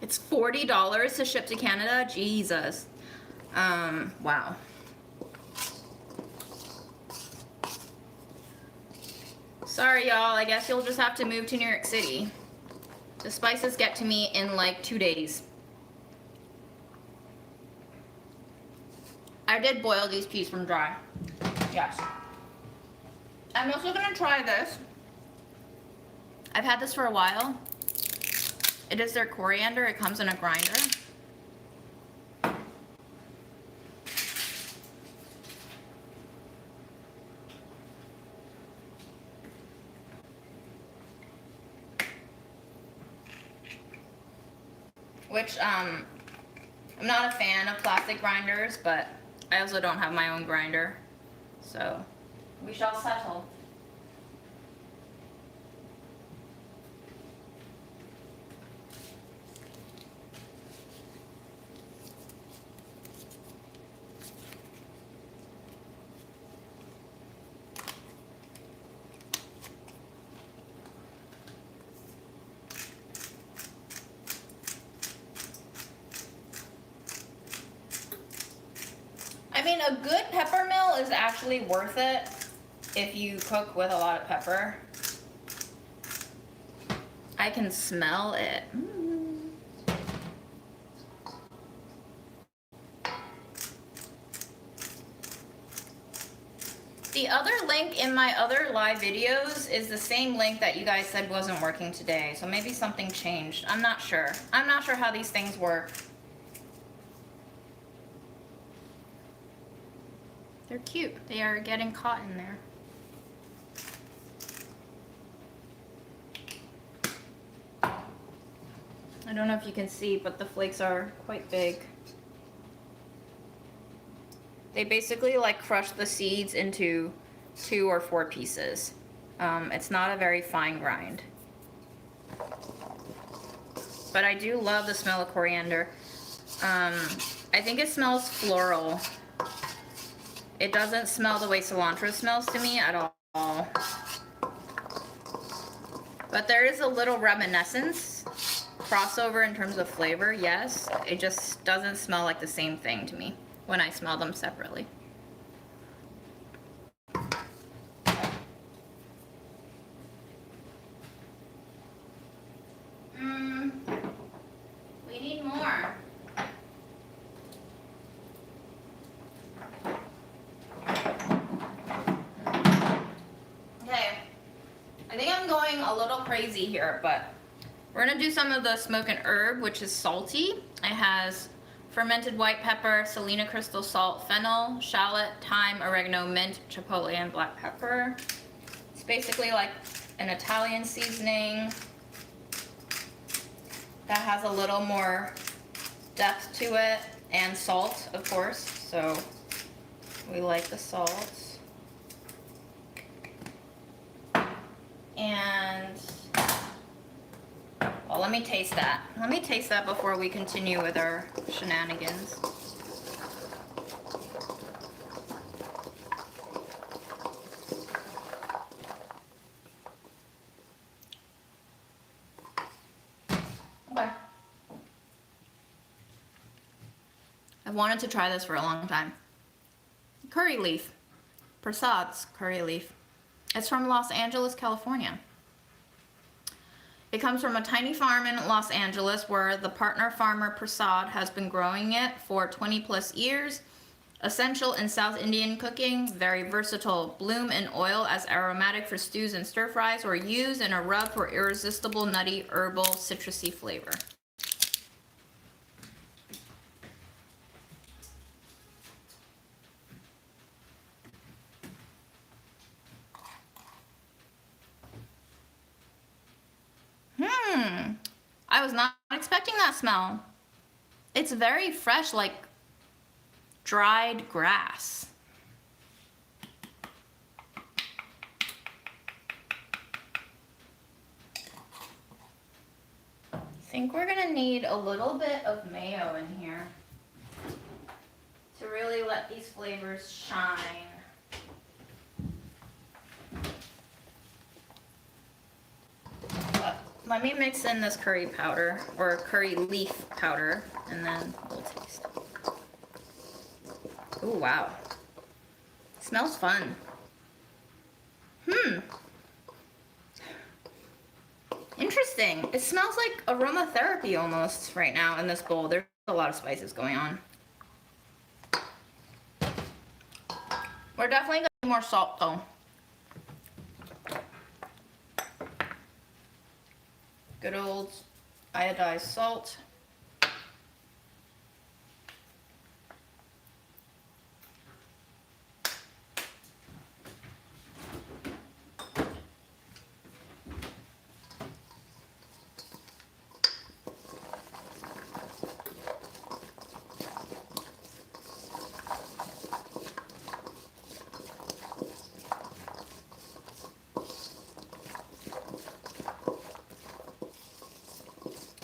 It's $40 to ship to Canada. Jesus. Wow. Sorry, y'all. I guess you'll just have to move to New York City. The spices get to me in like 2 days. I did boil these peas from dry. Yes. I'm also gonna try this. I've had this for a while. It is their coriander. It comes in a grinder. Which, I'm not a fan of plastic grinders, but I also don't have my own grinder. So, we shall settle. I mean, a good pepper mill is actually worth it if you cook with a lot of pepper. I can smell it. The other link in my other live videos is the same link that you guys said wasn't working today, so maybe something changed. I'm not sure. I'm not sure how these things work. They're cute. They are getting caught in there. I don't know if you can see, but the flakes are quite big. They basically like crush the seeds into 2 or 4 pieces. It's not a very fine grind. But I do love the smell of coriander. I think it smells floral. It doesn't smell the way cilantro smells to me at all. But there is a little reminiscence, crossover in terms of flavor, yes. It just doesn't smell like the same thing to me when I smell them separately. We need more. going a little crazy here, but we're gonna do some of the smoke and herb, which is salty. It has fermented white pepper, Salina crystal salt, fennel, shallot, thyme, oregano, mint, chipotle, and black pepper. It's basically like an Italian seasoning that has a little more depth to it, and salt, of course, so we like the salt. And, well, let me taste that. Let me taste that before we continue with our shenanigans. Okay. I've wanted to try this for a long time. Curry leaf. Prasad's curry leaf. It's from Los Angeles, California. It comes from a tiny farm in Los Angeles where the partner farmer Prasad has been growing it for 20 plus years. Essential in South Indian cooking, very versatile. Bloom in oil as aromatic for stews and stir fries, or use in a rub for irresistible nutty herbal citrusy flavor. I was not expecting that smell. It's very fresh, like dried grass. I think we're gonna need a little bit of mayo in here to really let these flavors shine. Let me mix in this curry powder, or curry leaf powder, and then we'll taste. Ooh, wow. It smells fun. Interesting. It smells like aromatherapy almost right now in this bowl. There's a lot of spices going on. We're definitely gonna need more salt though. Good old iodized salt.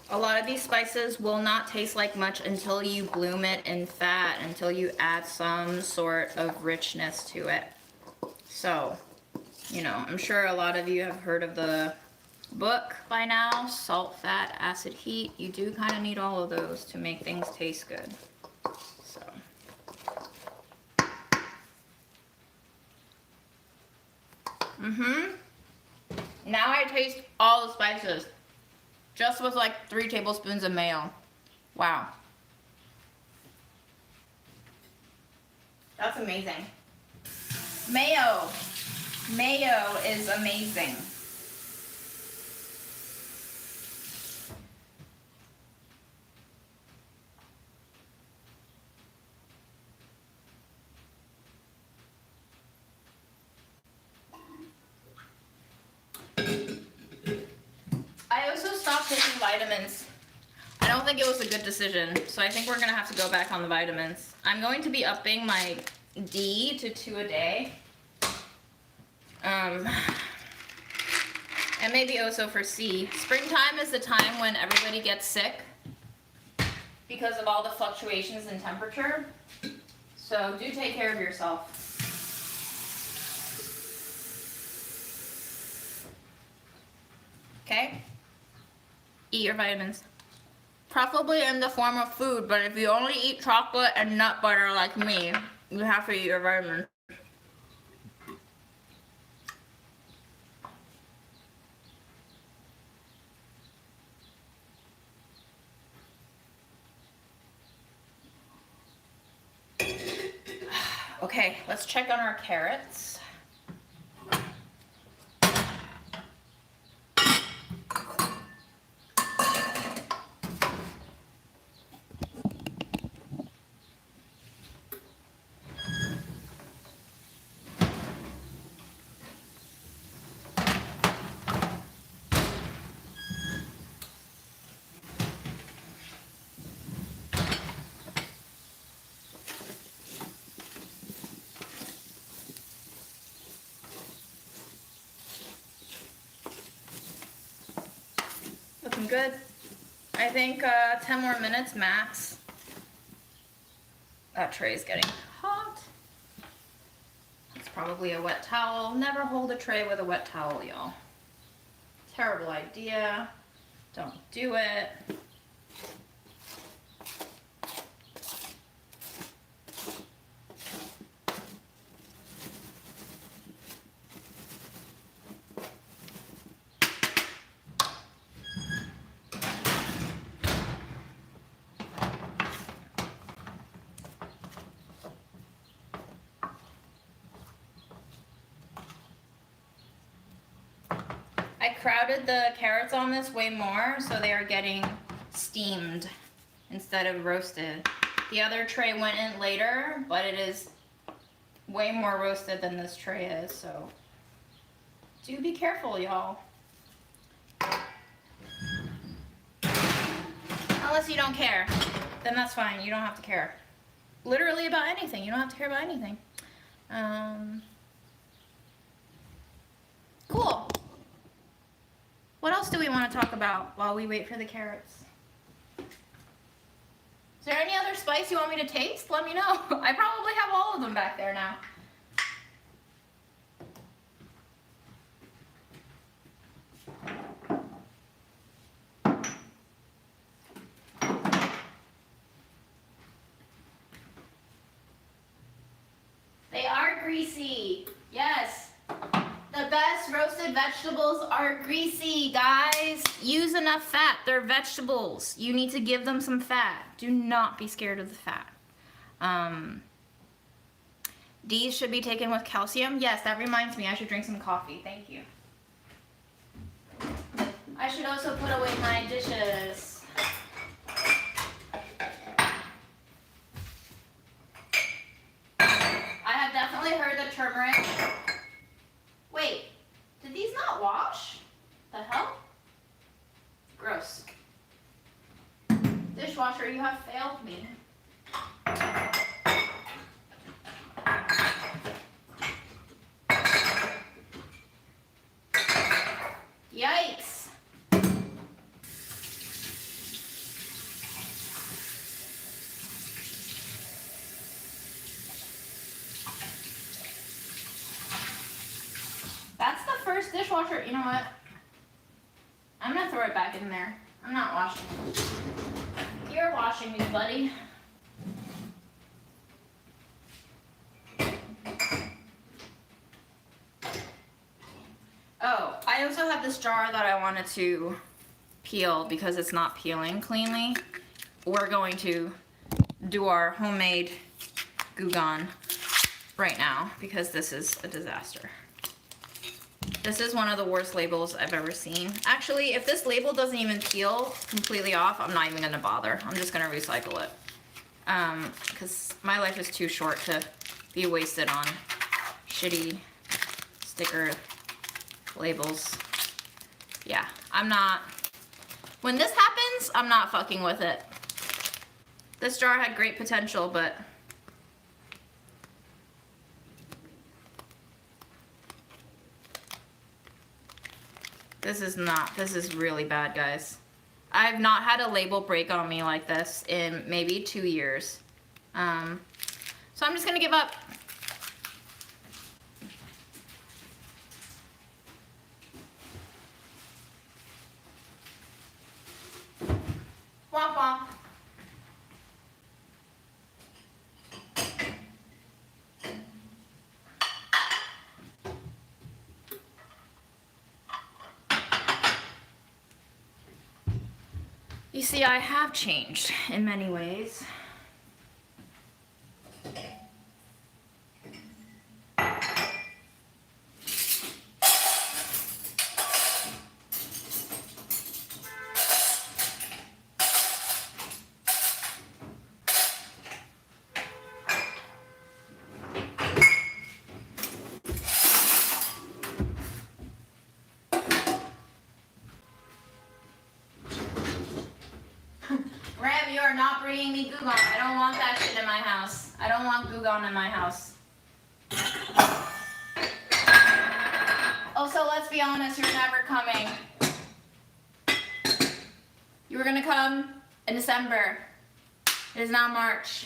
A lot of these spices will not taste like much until you bloom it in fat, until you add some sort of richness to it. So, you know, I'm sure a lot of you have heard of the book by now, salt, fat, acid, heat. You do kind of need all of those to make things taste good. So. Now I taste all the spices. Just with like 3 tablespoons of mayo. Wow. That's amazing. Mayo. Mayo is amazing. I also stopped taking vitamins. I don't think it was a good decision, so I think we're gonna have to go back on the vitamins. I'm going to be upping my D to 2 a day. And maybe also for C. Springtime is the time when everybody gets sick because of all the fluctuations in temperature. So do take care of yourself. Okay? Eat your vitamins. Preferably in the form of food, but if you only eat chocolate and nut butter like me, you have to eat your vitamins. Okay, let's check on our carrots. doing good. I think 10 more minutes max. That tray is getting hot. It's probably a wet towel. Never hold a tray with a wet towel, y'all. Terrible idea. Don't do it. I crowded the carrots on this way more, so they are getting steamed instead of roasted. The other tray went in later, but it is way more roasted than this tray is, so do be careful, y'all. Unless you don't care, then that's fine. You don't have to care. Literally about anything. You don't have to care about anything. Cool. What else do we want to talk about while we wait for the carrots? Is there any other spice you want me to taste? Let me know. I probably have all of them back there now. They are greasy. Yes. The best roasted vegetables are greasy, guys. Use enough fat. They're vegetables. You need to give them some fat. Do not be scared of the fat. These should be taken with calcium. Yes, that reminds me. I should drink some coffee. Thank you. I should also put away my dishes. I have definitely heard the turmeric. Wait, did these not wash? The hell? Gross. Dishwasher, you have failed me. Yikes. That's the first dishwasher. You know what? I'm gonna throw it back in there. I'm not washing it. You're washing me, buddy. Oh, I also have this jar that I wanted to peel because it's not peeling cleanly. We're going to do our homemade gougon right now because this is a disaster. This is one of the worst labels I've ever seen. Actually, if this label doesn't even peel completely off, I'm not even gonna bother. I'm just gonna recycle it. Because my life is too short to be wasted on shitty sticker labels. Yeah, I'm not. When this happens, I'm not fucking with it. This jar had great potential, but this is really bad, guys. I've not had a label break on me like this in maybe 2 years. So I'm just gonna give up. Womp womp. You see, I have changed in many ways. Ram, you are not bringing me gougon. I don't want that shit in my house. I don't want gougon in my house. Also, let's be honest, you're never coming. You were gonna come in December. It is now March.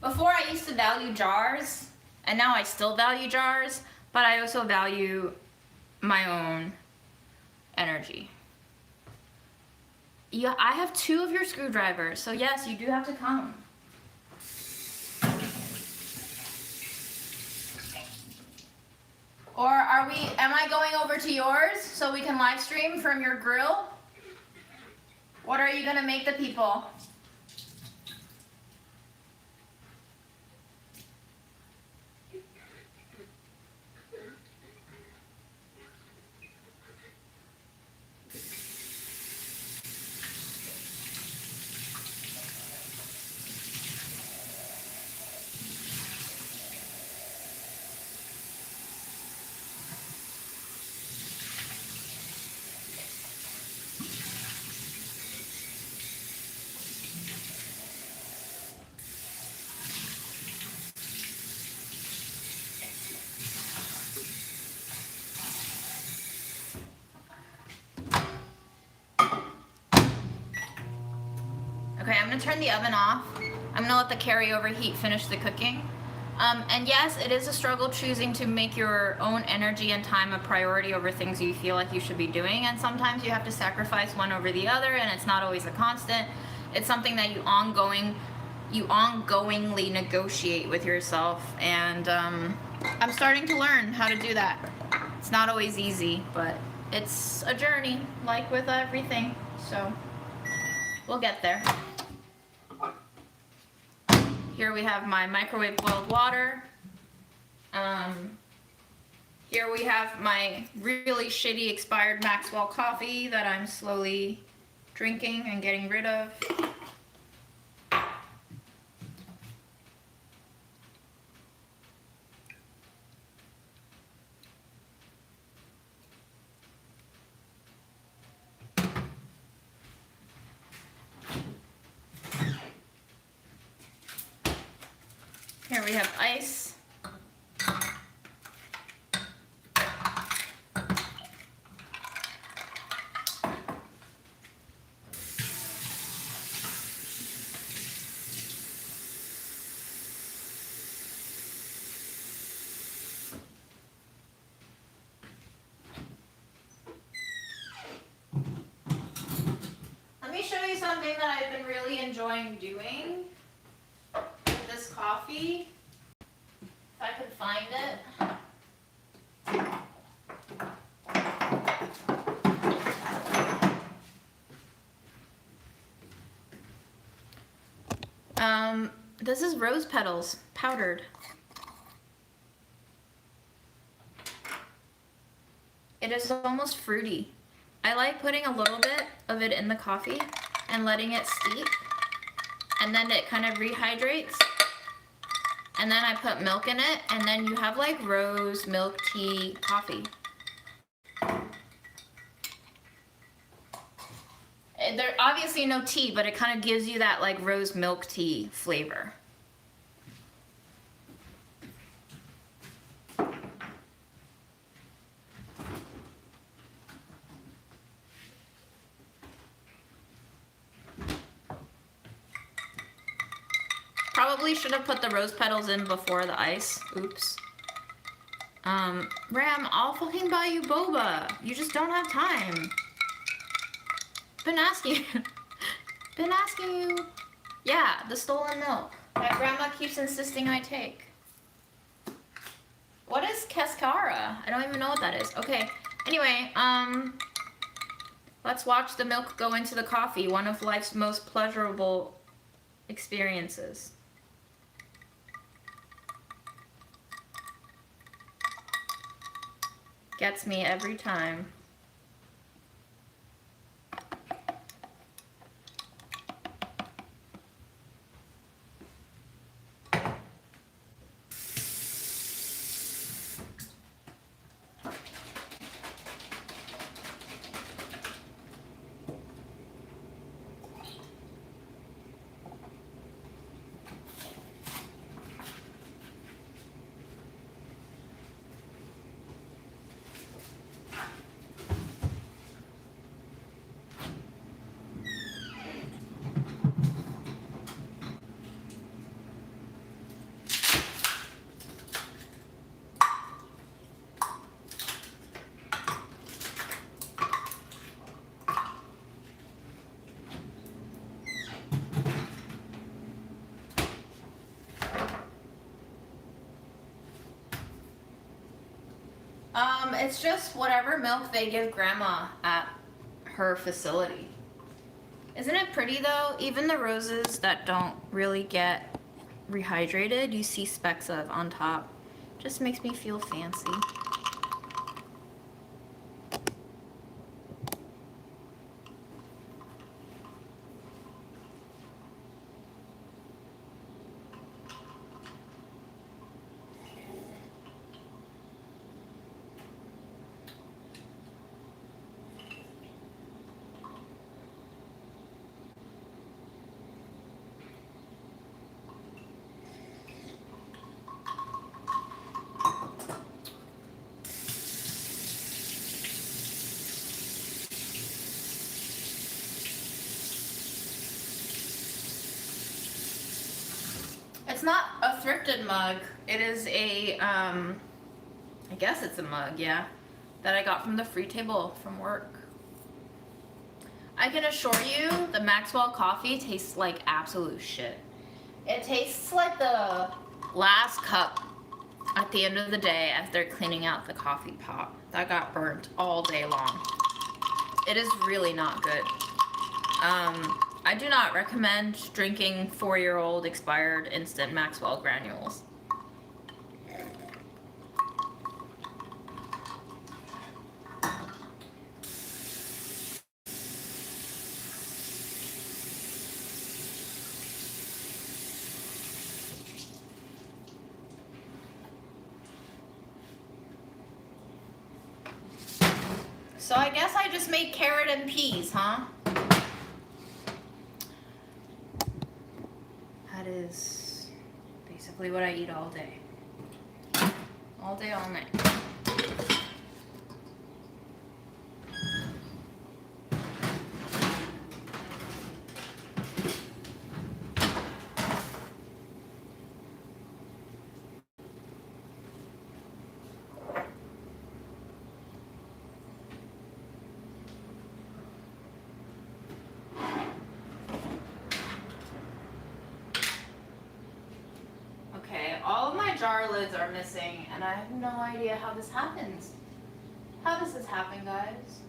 Before I used to value jars, and now I still value jars, but I also value my own energy. Yeah, I have 2 of your screwdrivers, so yes, you do have to come. Or am I going over to yours so we can live stream from your grill? What are you gonna make the people? Okay, I'm gonna turn the oven off. I'm gonna let the carryover heat finish the cooking. And yes, it is a struggle choosing to make your own energy and time a priority over things you feel like you should be doing, and sometimes you have to sacrifice one over the other, and it's not always a constant. It's something that you ongoingly negotiate with yourself, and I'm starting to learn how to do that. It's not always easy, but it's a journey, like with everything, so we'll get there. Here we have my microwave boiled water. Here we have my really shitty expired Maxwell coffee that I'm slowly drinking and getting rid of. Here we have ice. Let me show you something that I've been really enjoying doing with this coffee. If I could find it. This is rose petals, powdered. It is almost fruity. I like putting a little bit of it in the coffee and letting it steep, and then it kind of rehydrates. And then I put milk in it, and then you have like rose milk tea coffee. There's obviously no tea, but it kind of gives you that like rose milk tea flavor. Probably should have put the rose petals in before the ice. Oops. Ram, I'll fucking buy you boba. You just don't have time. Been asking you. Yeah, the stolen milk that grandma keeps insisting I take. What is cascara? I don't even know what that is. Okay, anyway, let's watch the milk go into the coffee, one of life's most pleasurable experiences. Gets me every time. It's just whatever milk they give Grandma at her facility. Isn't it pretty though? Even the roses that don't really get rehydrated, you see specks of on top. Just makes me feel fancy. It's not a thrifted mug. It is a, I guess it's a mug, yeah, that I got from the free table from work. I can assure you the Maxwell coffee tastes like absolute shit. It tastes like the last cup at the end of the day as they're cleaning out the coffee pot that got burnt all day long. It is really not good. I do not recommend drinking 4-year-old expired instant Maxwell granules. So I guess I just made carrot and peas, huh? That is basically what I eat all day. All day, all night. All of my jar lids are missing, and I have no idea how this happens. How does this happen, guys?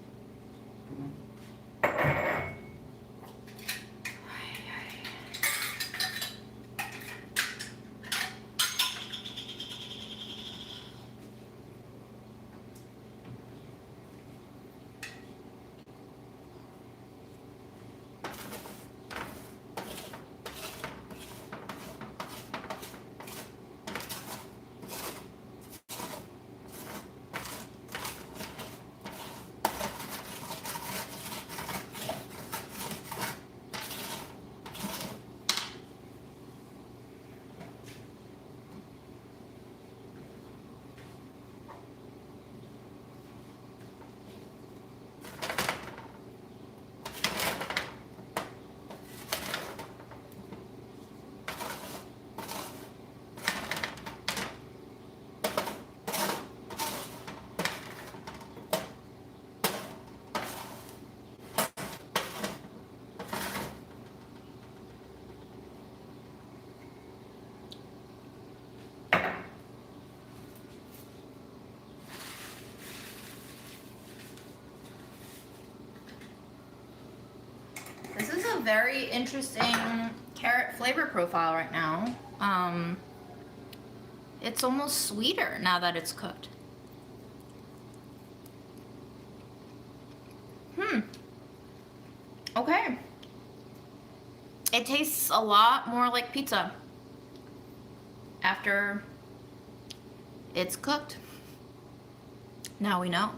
This is a very interesting carrot flavor profile right now. It's almost sweeter now that it's cooked. Okay. It tastes a lot more like pizza after it's cooked. Now we know.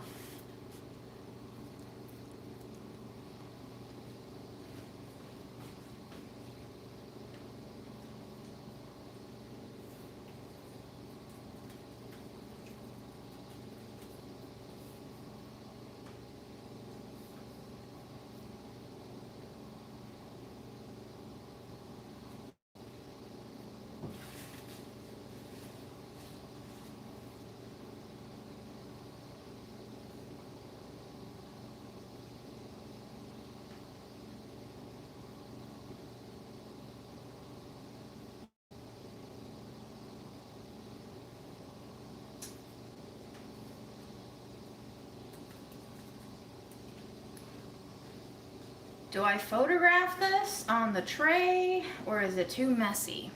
Do I photograph this on the tray or is it too messy?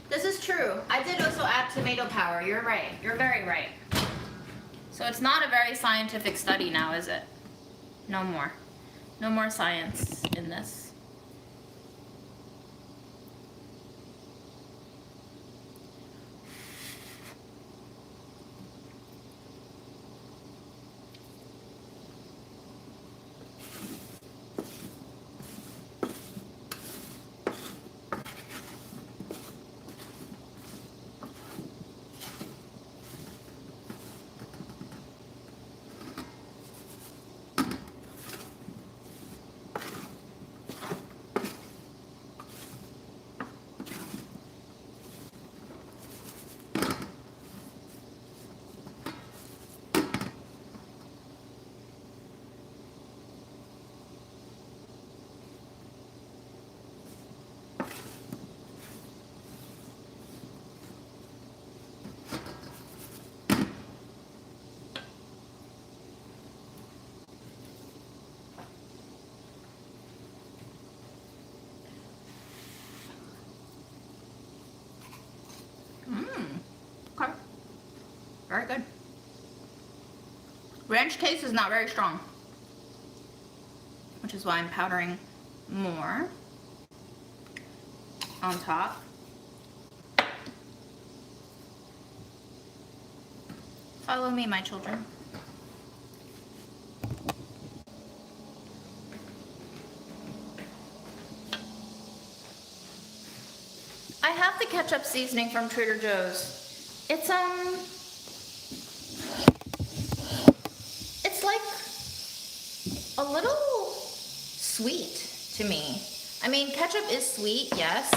This is true. I did also add tomato power. You're right. You're very right. So it's not a very scientific study now, is it? No more. No more science in this. Okay. Very good. Ranch taste is not very strong, which is why I'm powdering more on top. Follow me, my children. I have the ketchup seasoning from Trader Joe's. It's like a little sweet to me. I mean, ketchup is sweet, yes,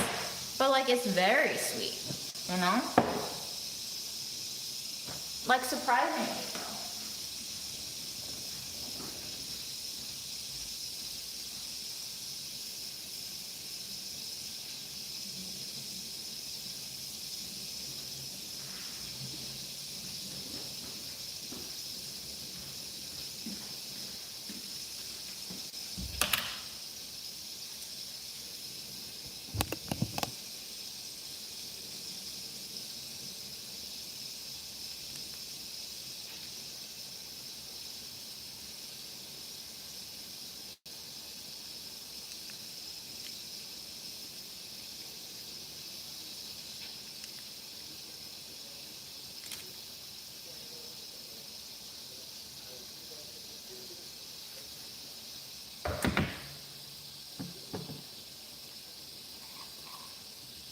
but like it's very sweet, you know? Like surprisingly so.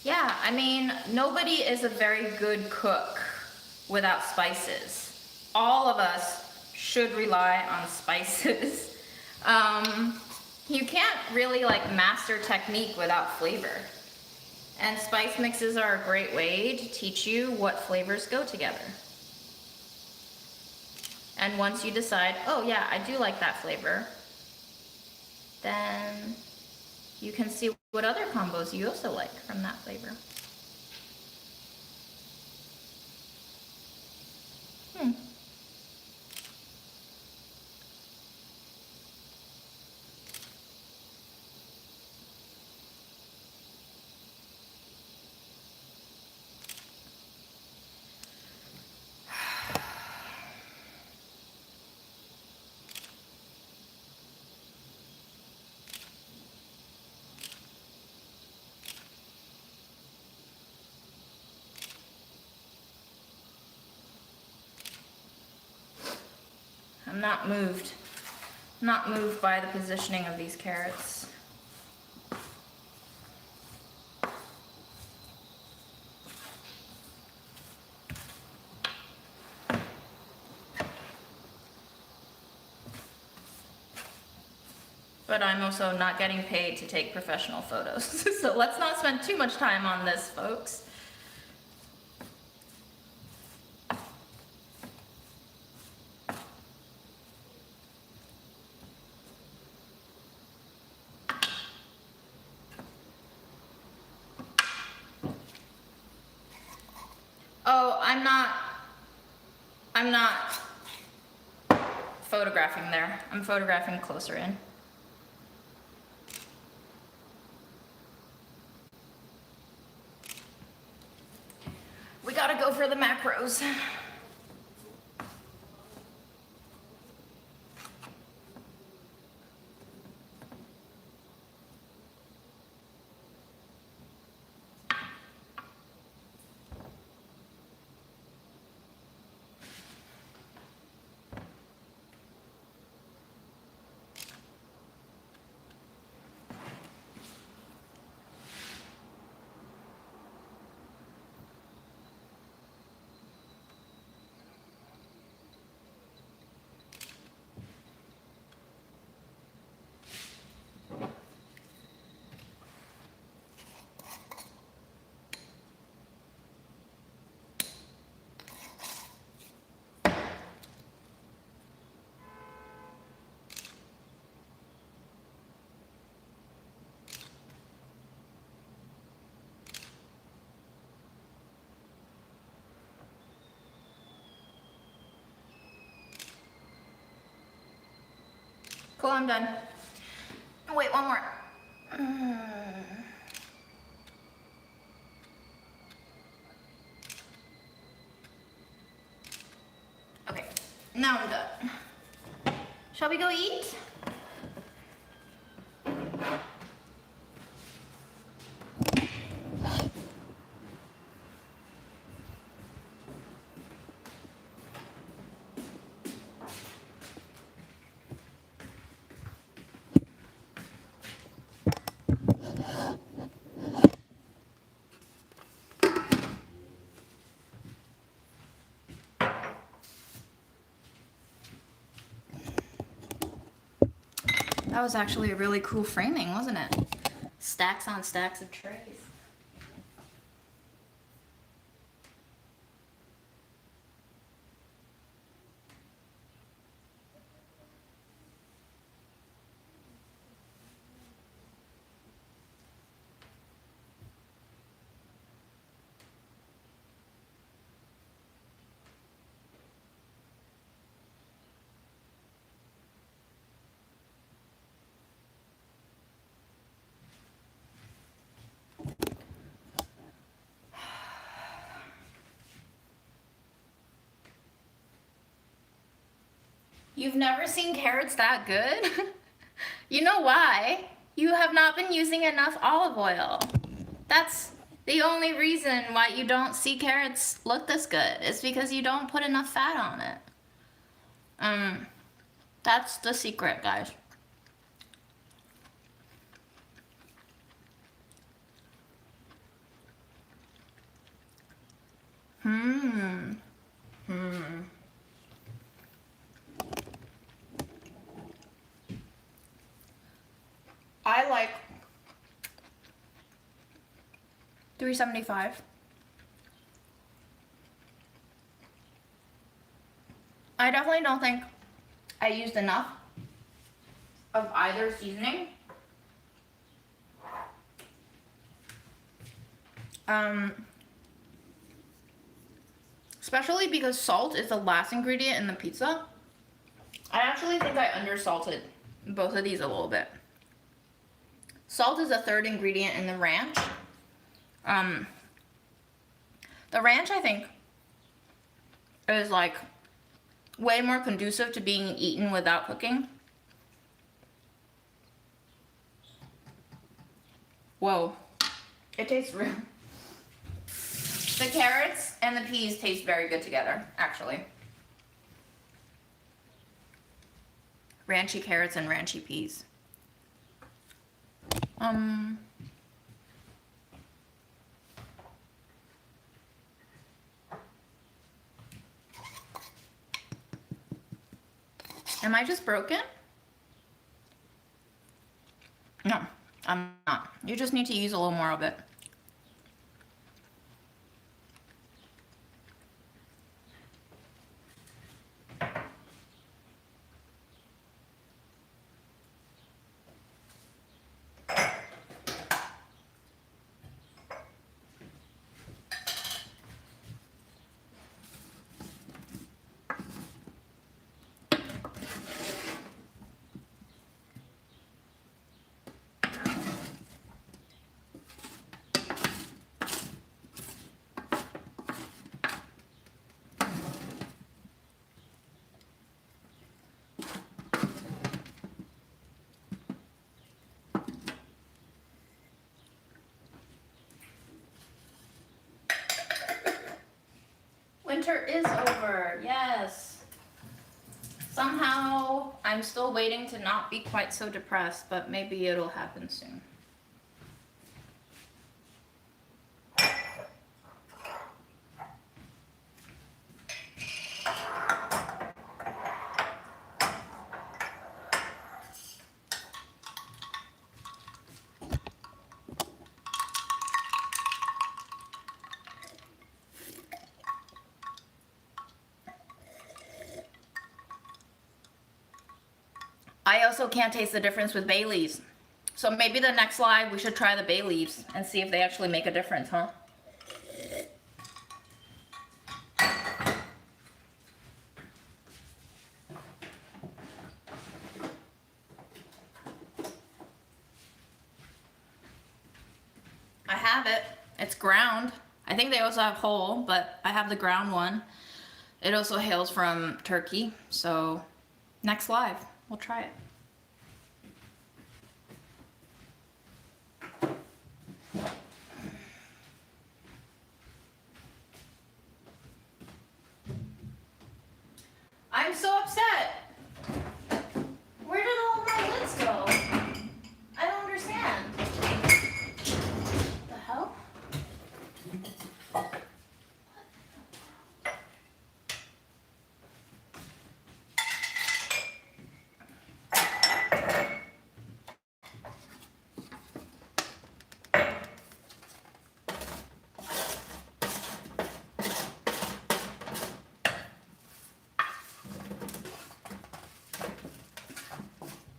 Yeah, I mean, nobody is a very good cook without spices. All of us should rely on spices. You can't really like master technique without flavor. And spice mixes are a great way to teach you what flavors go together. And once you decide, oh yeah, I do like that flavor, then you can see what other combos you also like from that flavor. I'm not moved. Not moved by the positioning of these carrots. But I'm also not getting paid to take professional photos. So let's not spend too much time on this, folks. Oh, I'm not photographing there. I'm photographing closer in. We gotta go for the macros. Cool, I'm done. Wait, one more. Okay, now I'm done. Shall we go eat? That was actually a really cool framing, wasn't it? Stacks on stacks of trays. You've never seen carrots that good? You know why? You have not been using enough olive oil. That's the only reason why you don't see carrots look this good. It's because you don't put enough fat on it. That's the secret, guys. I like $3.75. I definitely don't think I used enough of either seasoning. Especially because salt is the last ingredient in the pizza. I actually think I undersalted both of these a little bit. Salt is the third ingredient in the ranch. The ranch, I think, is like way more conducive to being eaten without cooking. Whoa, it tastes real. The carrots and the peas taste very good together, actually. Ranchy carrots and ranchy peas. Am I just broken? No, I'm not. You just need to use a little more of it. winter is over. Yes. Somehow I'm still waiting to not be quite so depressed, but maybe it'll happen soon. I also can't taste the difference with bay leaves. So maybe the next live we should try the bay leaves and see if they actually make a difference, huh? I have it. It's ground. I think they also have whole, but I have the ground one. It also hails from Turkey, so next live, we'll try it. I'm so upset. Where did all my lids go? I don't understand. The hell?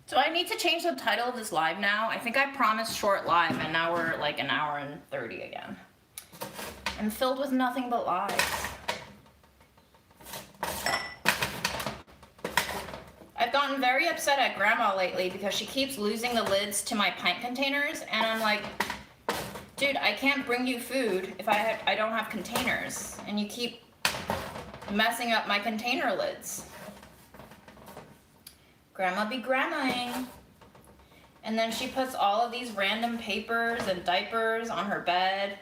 So I need to change the title of this live now. I think I promised short live and now we're like an hour and 30 again. I'm filled with nothing but lies. I've gotten very upset at Grandma lately because she keeps losing the lids to my pint containers and I'm like, dude, I can't bring you food if I don't have containers and you keep messing up my container lids. Grandma be grandmaing. And then she puts all of these random papers and diapers on her bed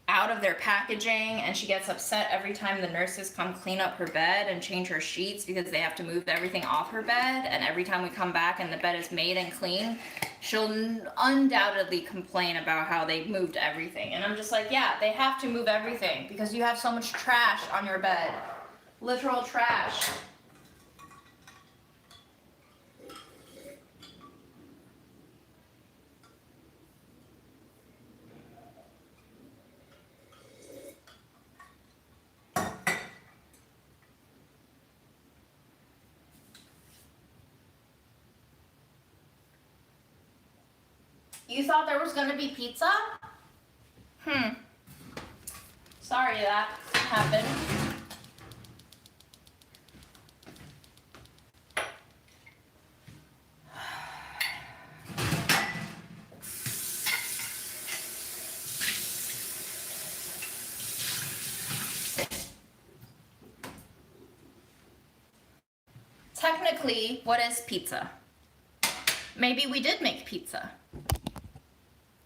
out of their packaging, and she gets upset every time the nurses come clean up her bed and change her sheets because they have to move everything off her bed, and every time we come back and the bed is made and clean, she'll undoubtedly complain about how they moved everything. And I'm just like, yeah, they have to move everything because you have so much trash on your bed. Literal trash. You thought there was gonna be pizza? Sorry that happened. Technically, what is pizza? Maybe we did make pizza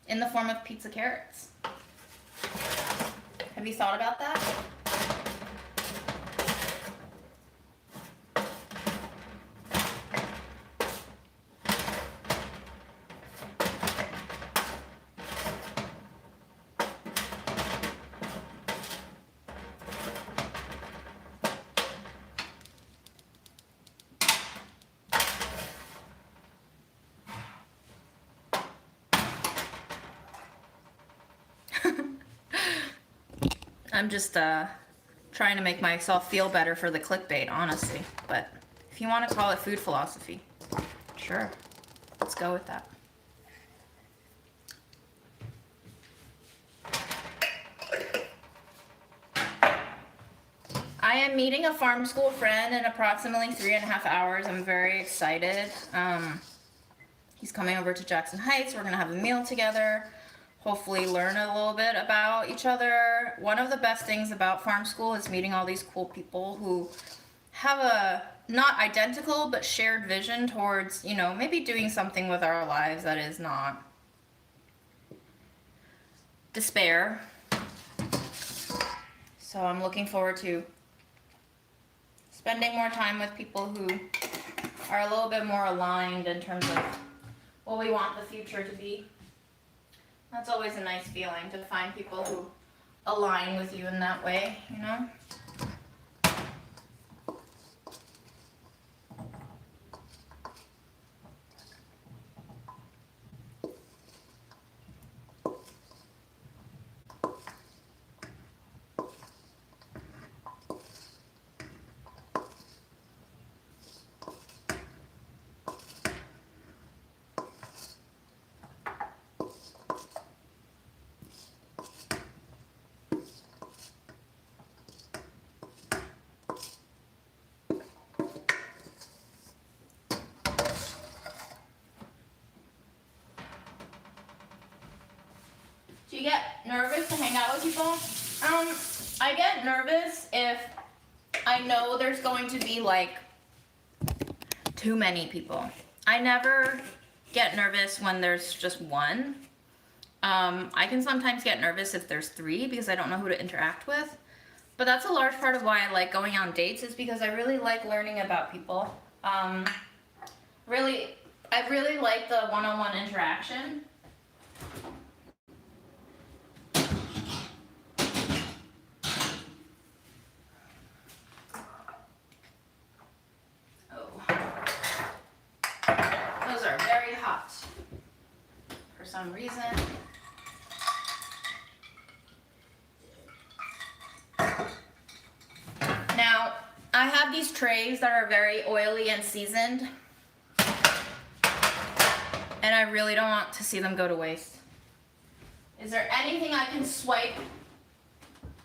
in the form of pizza carrots. Have you thought about that? I'm just trying to make myself feel better for the clickbait, honestly. But if you want to call it food philosophy, sure, let's go with that. I am meeting a farm school friend in approximately 3.5 hours. I'm very excited. He's coming over to Jackson Heights. We're gonna have a meal together. Hopefully learn a little bit about each other. One of the best things about farm school is meeting all these cool people who have a not identical but shared vision towards, you know, maybe doing something with our lives that is not despair. So I'm looking forward to spending more time with people who are a little bit more aligned in terms of what we want the future to be. That's always a nice feeling, to find people who align with you in that way, you know? Do you get nervous to hang out with people? I get nervous if I know there's going to be like too many people. I never get nervous when there's just one. I can sometimes get nervous if there's three because I don't know who to interact with. But that's a large part of why I like going on dates, is because I really like learning about people. I really like the one-on-one interaction. Those are very hot for some reason. Now, I have these trays that are very oily and seasoned, and I really don't want to see them go to waste. Is there anything I can swipe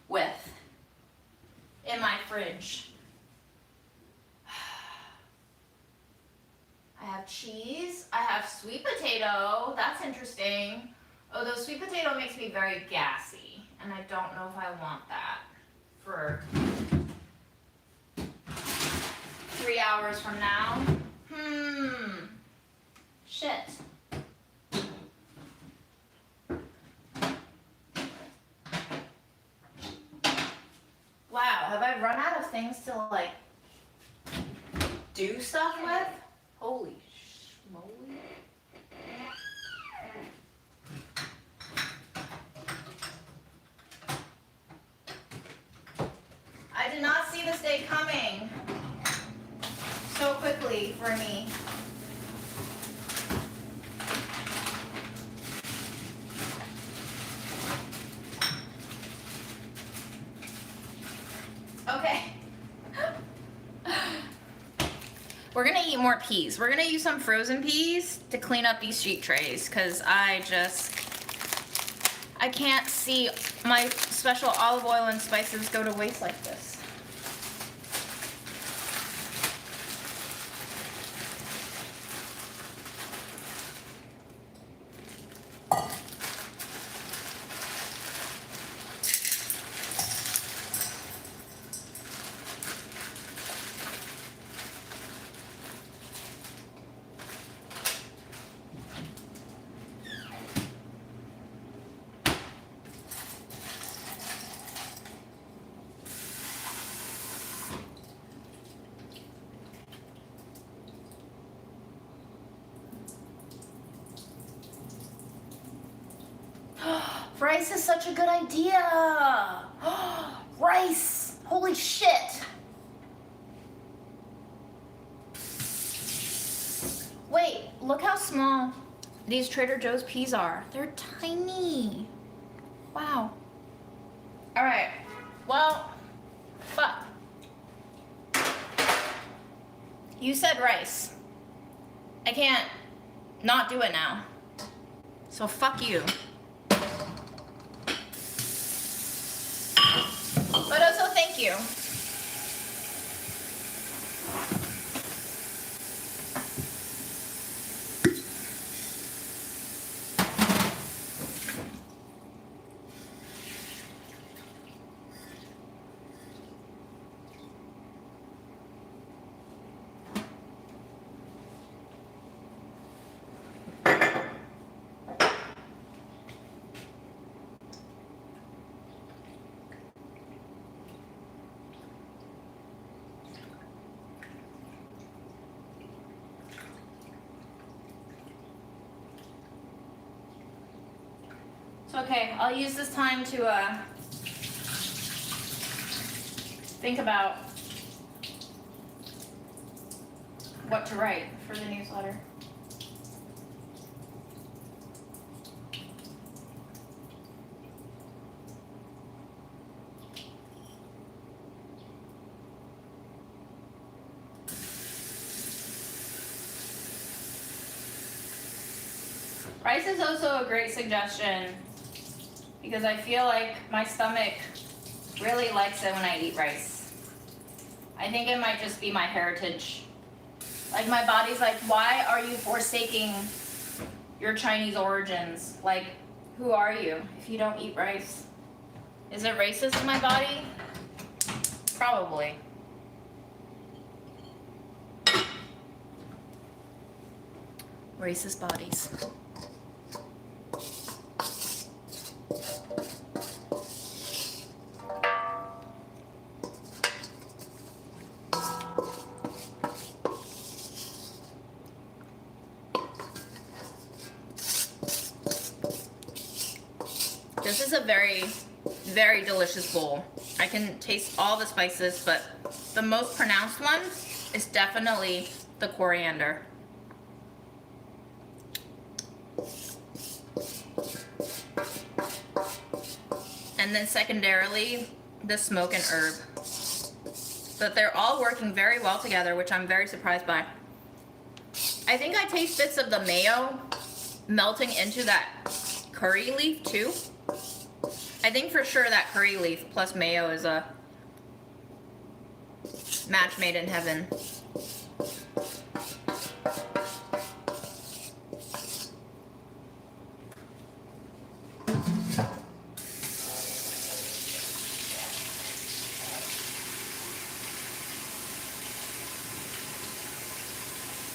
with in my fridge? I have cheese, I have sweet potato, that's interesting. Although sweet potato makes me very gassy, and I don't know if I want that for 3 hours from now. Shit. Wow, have I run out of things to like do stuff with? Holy schmoly. I did not see this day coming so quickly for me. Okay. We're gonna eat more peas. We're gonna use some frozen peas to clean up these sheet trays, because I can't see my special olive oil and spices go to waste like this. Rice is such a good idea. Rice, holy shit. Wait, look how small these Trader Joe's peas are. They're tiny. Wow. All right, well, fuck. You said rice. I can't not do it now. So fuck you. But also thank you. So okay, I'll use this time to think about what to write for the newsletter. Rice is also a great suggestion because I feel like my stomach really likes it when I eat rice. I think it might just be my heritage. Like my body's like, why are you forsaking your Chinese origins? Like, who are you if you don't eat rice? Is it racist in my body? Probably. Racist bodies. This is a very, very delicious bowl. I can taste all the spices, but the most pronounced one is definitely the coriander. And then secondarily, the smoke and herb. But they're all working very well together, which I'm very surprised by. I think I taste bits of the mayo melting into that curry leaf too. I think for sure that curry leaf plus mayo is a match made in heaven.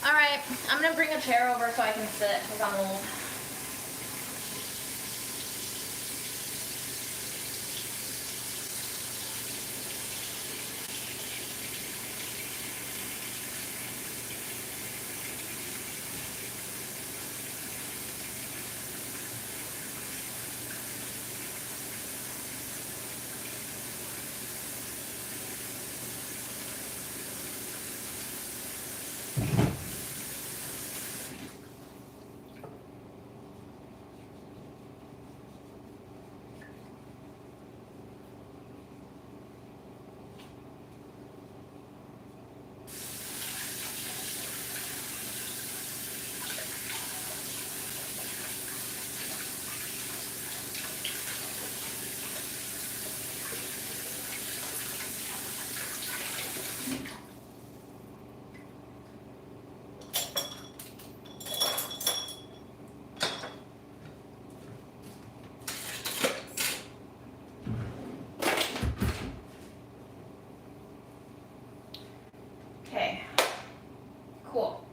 All right, I'm gonna bring a chair over so I can sit because I'm old. Okay, cool.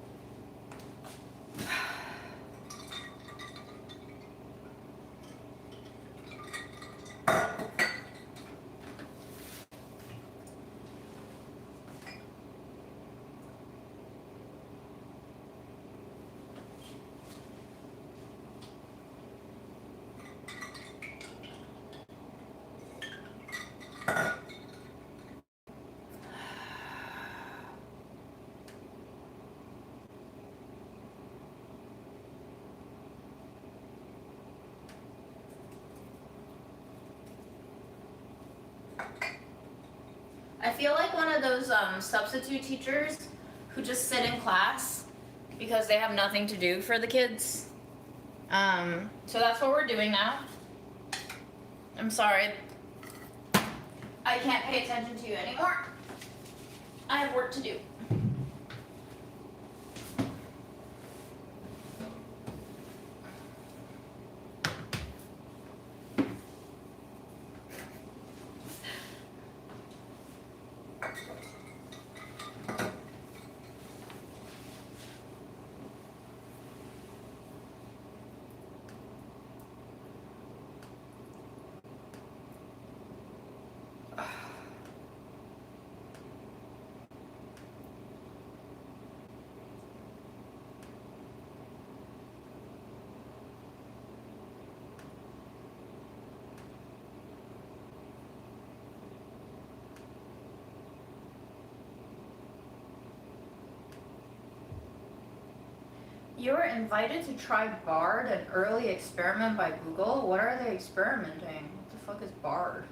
I feel like one of those substitute teachers who just sit in class because they have nothing to do for the kids. So that's what we're doing now. I'm sorry. I can't pay attention to you anymore. I have work to do. You were invited to try Bard, an early experiment by Google? What are they experimenting? What the fuck is Bard?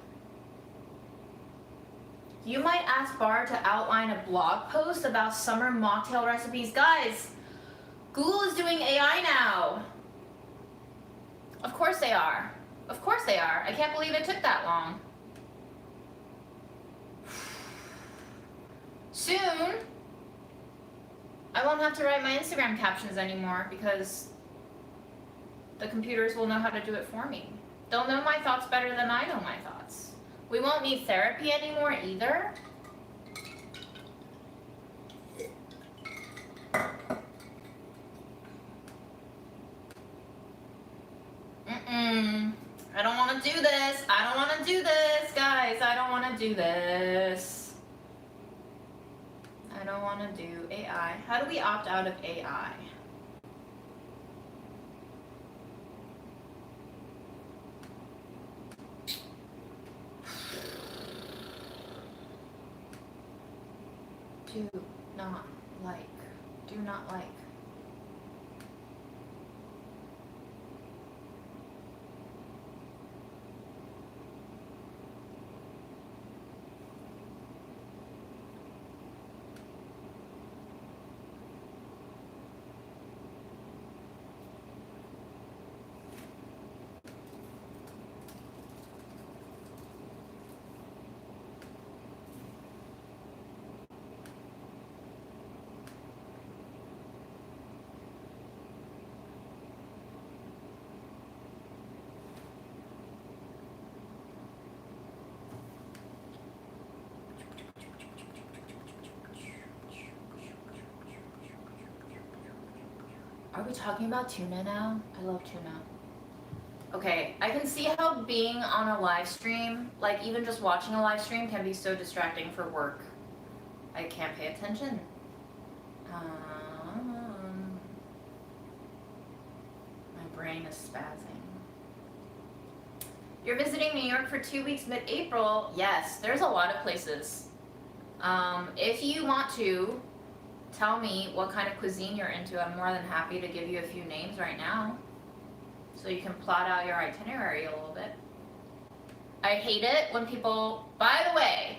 You might ask Bard to outline a blog post about summer mocktail recipes. Guys, Google is doing AI now. Of course they are. Of course they are. I can't believe it took that long. Soon, I won't have to write my Instagram captions anymore because the computers will know how to do it for me. They'll know my thoughts better than I know my thoughts. We won't need therapy anymore either. I don't want to do this. I don't want to do this, guys. I don't want to do this. I don't want to do AI. How do we opt out of AI? Do not like. Do not like. Are we talking about tuna now? I love tuna. Okay, I can see how being on a live stream, like even just watching a live stream, can be so distracting for work. I can't pay attention. My brain is spazzing. You're visiting New York for 2 weeks mid-April? Yes, there's a lot of places. If you want to tell me what kind of cuisine you're into, I'm more than happy to give you a few names right now, so you can plot out your itinerary a little bit. I hate it when people, by the way,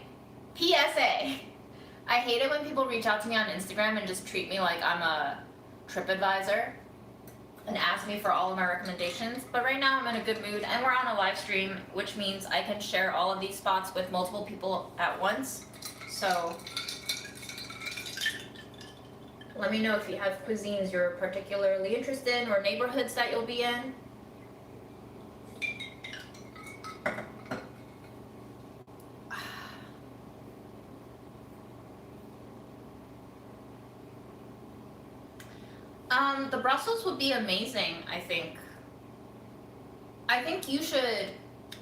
PSA, I hate it when people reach out to me on Instagram and just treat me like I'm a TripAdvisor and ask me for all of my recommendations, but right now I'm in a good mood and we're on a live stream, which means I can share all of these spots with multiple people at once. So let me know if you have cuisines you're particularly interested in or neighborhoods that you'll be in. The Brussels would be amazing, I think. I think you should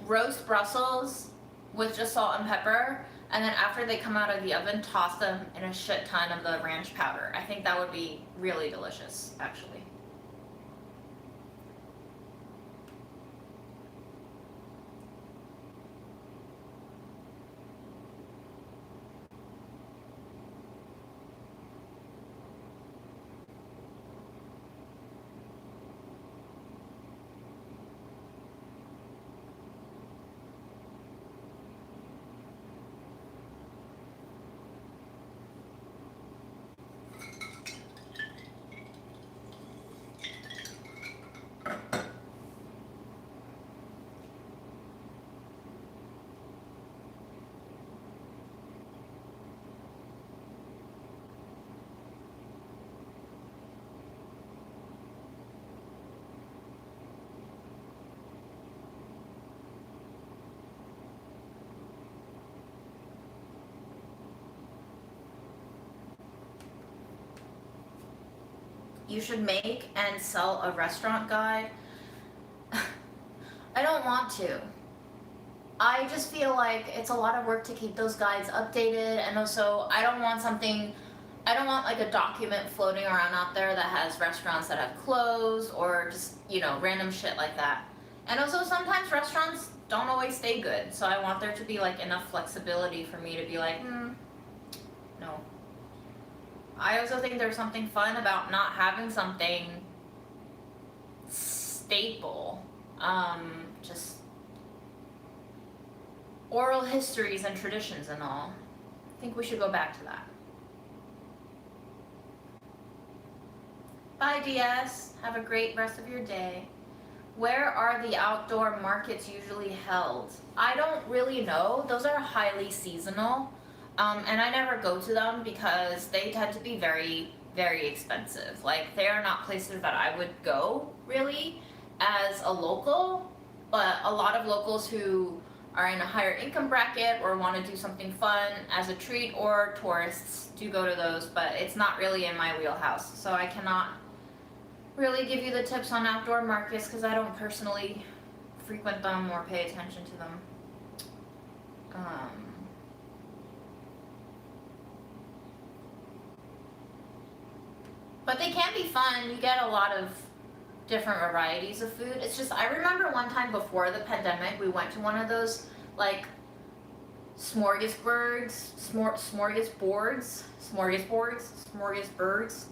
roast Brussels with just salt and pepper, and then after they come out of the oven, toss them in a shit ton of the ranch powder. I think that would be really delicious, actually. You should make and sell a restaurant guide. I don't want to. I just feel like it's a lot of work to keep those guides updated, and also I don't want like a document floating around out there that has restaurants that have closed or just, random shit like that. And also sometimes restaurants don't always stay good, so I want there to be like enough flexibility for me to be like, no. I also think there's something fun about not having something staple. Just oral histories and traditions and all. I think we should go back to that. Bye, DS. Have a great rest of your day. Where are the outdoor markets usually held? I don't really know. Those are highly seasonal. And I never go to them because they tend to be very, very expensive. Like, they are not places that I would go, really, as a local. But a lot of locals who are in a higher income bracket or want to do something fun as a treat, or tourists do go to those, but it's not really in my wheelhouse. So I cannot really give you the tips on outdoor markets because I don't personally frequent them or pay attention to them. But they can be fun. You get a lot of different varieties of food. It's just, I remember one time before the pandemic, we went to one of those, like, smorgasburds,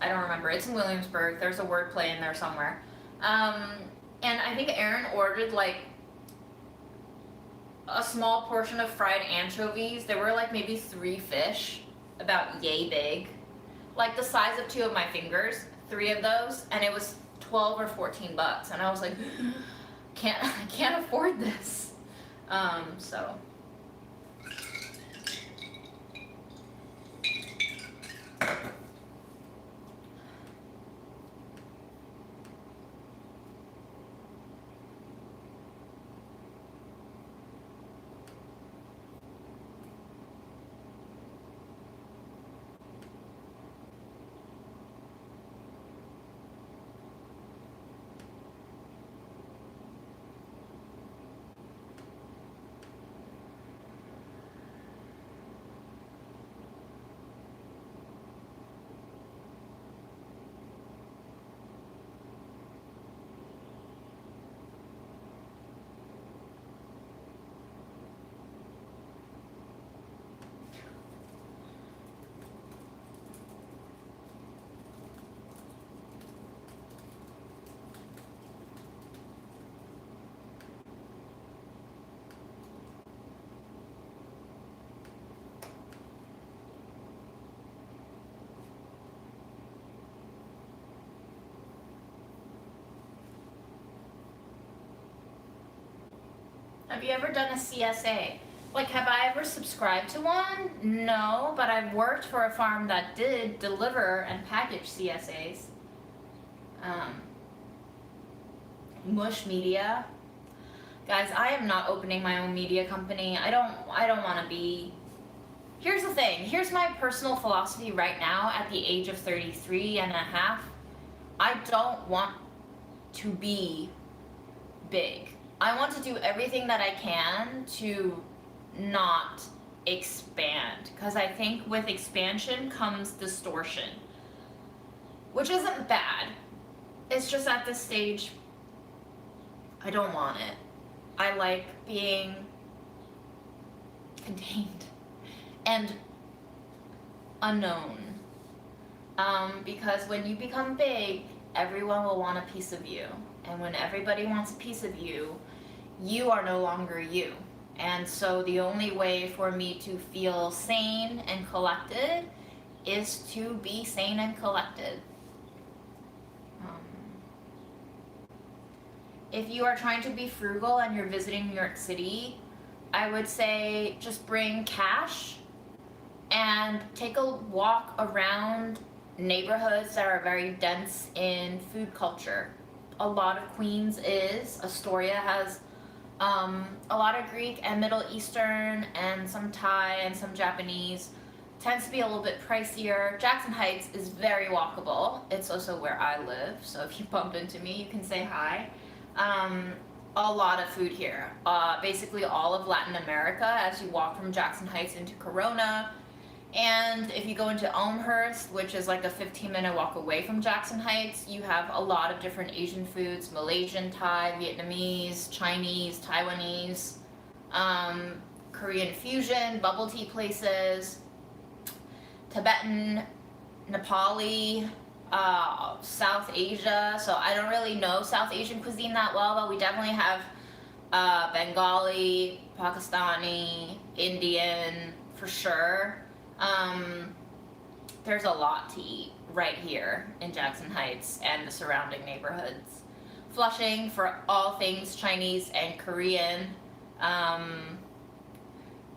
I don't remember. It's in Williamsburg. There's a wordplay in there somewhere. And I think Aaron ordered, like, a small portion of fried anchovies. There were, like, maybe 3 fish, about yay big, like the size of 2 of my fingers, 3 of those, and it was $12 or $14, and I was like, I can't afford this. So. Have you ever done a CSA? Like, have I ever subscribed to one? No, but I've worked for a farm that did deliver and package CSAs. Mush Media. Guys, I am not opening my own media company. I don't want to be. Here's the thing. Here's my personal philosophy right now at the age of 33 and a half. I don't want to be big. I want to do everything that I can to not expand, because I think with expansion comes distortion, which isn't bad. It's just at this stage, I don't want it. I like being contained and unknown, because when you become big, everyone will want a piece of you. And when everybody wants a piece of you, you are no longer you. And so the only way for me to feel sane and collected is to be sane and collected. If you are trying to be frugal and you're visiting New York City, I would say just bring cash and take a walk around neighborhoods that are very dense in food culture. A lot of Queens is. Astoria has a lot of Greek and Middle Eastern and some Thai and some Japanese. Tends to be a little bit pricier. Jackson Heights is very walkable. It's also where I live, so if you bump into me, you can say hi. A lot of food here. Basically all of Latin America as you walk from Jackson Heights into Corona. And if you go into Elmhurst, which is like a 15-minute walk away from Jackson Heights, you have a lot of different Asian foods: Malaysian, Thai, Vietnamese, Chinese, Taiwanese, Korean fusion, bubble tea places, Tibetan, Nepali, South Asia. So I don't really know South Asian cuisine that well, but we definitely have Bengali, Pakistani, Indian for sure. There's a lot to eat right here in Jackson Heights and the surrounding neighborhoods. Flushing for all things Chinese and Korean.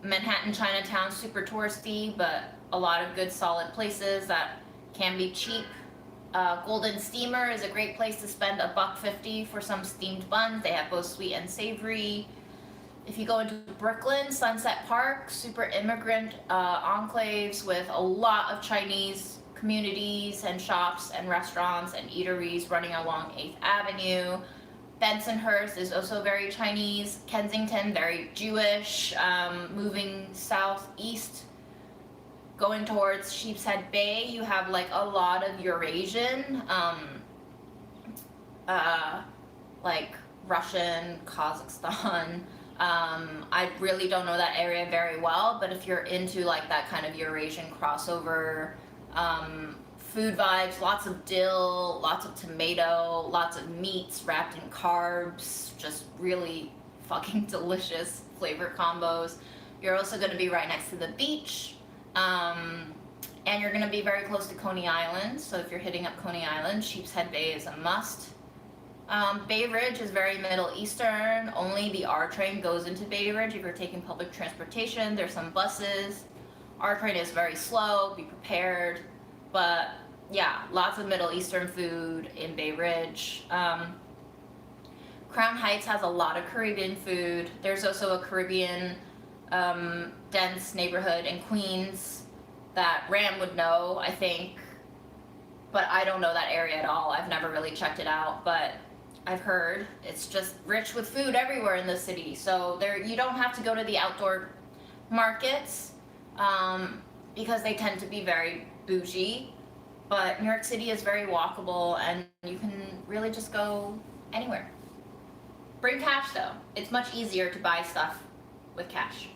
Manhattan, Chinatown, super touristy, but a lot of good solid places that can be cheap. Golden Steamer is a great place to spend $1.50 for some steamed buns. They have both sweet and savory. If you go into Brooklyn, Sunset Park, super immigrant enclaves with a lot of Chinese communities and shops and restaurants and eateries running along 8th Avenue. Bensonhurst is also very Chinese. Kensington, very Jewish. Moving southeast, going towards Sheepshead Bay, you have like a lot of Eurasian, like Russian, Kazakhstan. I really don't know that area very well, but if you're into like that kind of Eurasian crossover, food vibes, lots of dill, lots of tomato, lots of meats wrapped in carbs, just really fucking delicious flavor combos. You're also going to be right next to the beach, and you're going to be very close to Coney Island, so if you're hitting up Coney Island, Sheepshead Bay is a must. Bay Ridge is very Middle Eastern. Only the R train goes into Bay Ridge if you're taking public transportation. There's some buses. R train is very slow, be prepared. But yeah, lots of Middle Eastern food in Bay Ridge. Crown Heights has a lot of Caribbean food. There's also a Caribbean dense neighborhood in Queens that Ram would know, I think. But I don't know that area at all. I've never really checked it out, but I've heard it's just rich with food everywhere in the city. So there, you don't have to go to the outdoor markets because they tend to be very bougie. But New York City is very walkable, and you can really just go anywhere. Bring cash though. It's much easier to buy stuff with cash.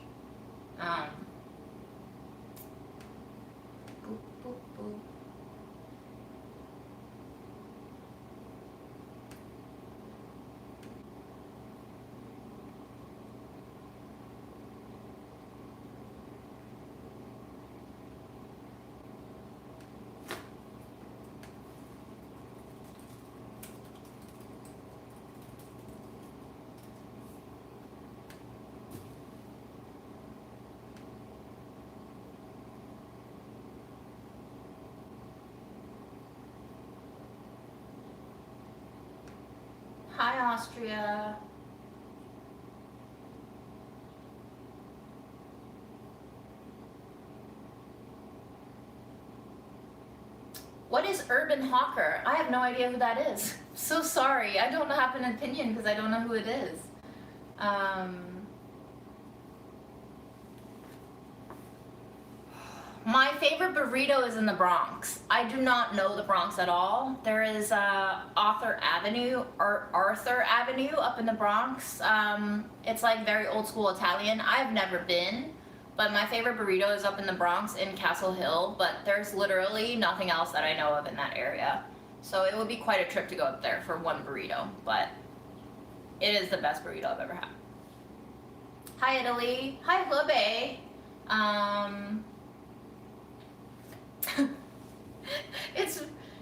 Boop, boop, boop. Hi, Austria. What is Urban Hawker? I have no idea who that is. So sorry, I don't have an opinion because I don't know who it is. My favorite burrito is in the Bronx. I do not know the Bronx at all. There is Arthur Avenue up in the Bronx. It's like very old school Italian. I've never been, but my favorite burrito is up in the Bronx in Castle Hill, but there's literally nothing else that I know of in that area. So it would be quite a trip to go up there for one burrito, but it is the best burrito I've ever had. Hi, Italy. Hi, Lube.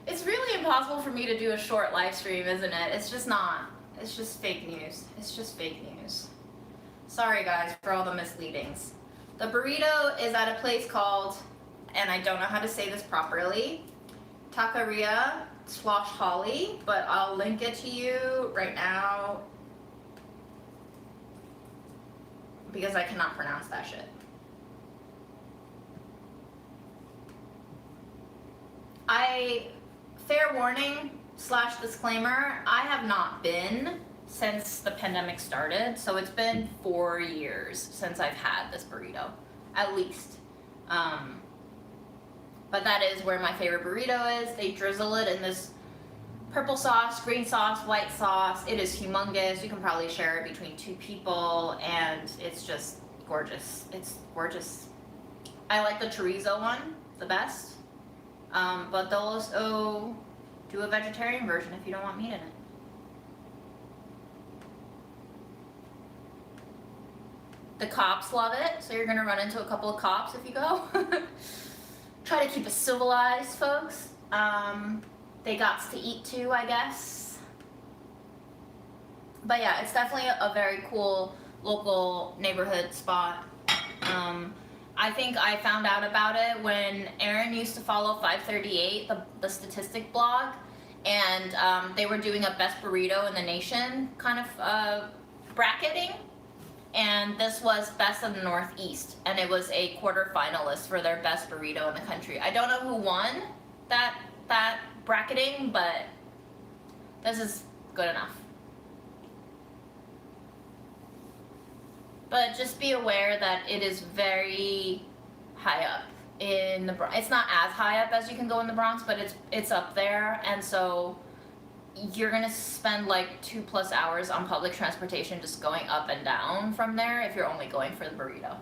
It's really impossible for me to do a short live stream, isn't it? It's just not. It's just fake news. It's just fake news. Sorry guys for all the misleadings. The burrito is at a place called, and I don't know how to say this properly, Taqueria Swash Holly, but I'll link it to you right now because I cannot pronounce that shit. Fair warning / disclaimer, I have not been since the pandemic started, so it's been 4 years since I've had this burrito, at least. But that is where my favorite burrito is. They drizzle it in this purple sauce, green sauce, white sauce. It is humongous. You can probably share it between 2 people, and it's just gorgeous. It's gorgeous. I like the chorizo one the best. But they'll also do a vegetarian version if you don't want meat in it. The cops love it, so you're gonna run into a couple of cops if you go. Try to keep it civilized, folks. They got to eat too, I guess. But yeah, it's definitely a very cool local neighborhood spot. I think I found out about it when Aaron used to follow 538, the statistic blog, and they were doing a best burrito in the nation kind of bracketing, and this was best of the Northeast, and it was a quarterfinalist for their best burrito in the country. I don't know who won that bracketing, but this is good enough. But just be aware that it is very high up in the Bronx. It's not as high up as you can go in the Bronx, but it's up there, and so you're gonna spend like 2+ hours on public transportation just going up and down from there if you're only going for the burrito.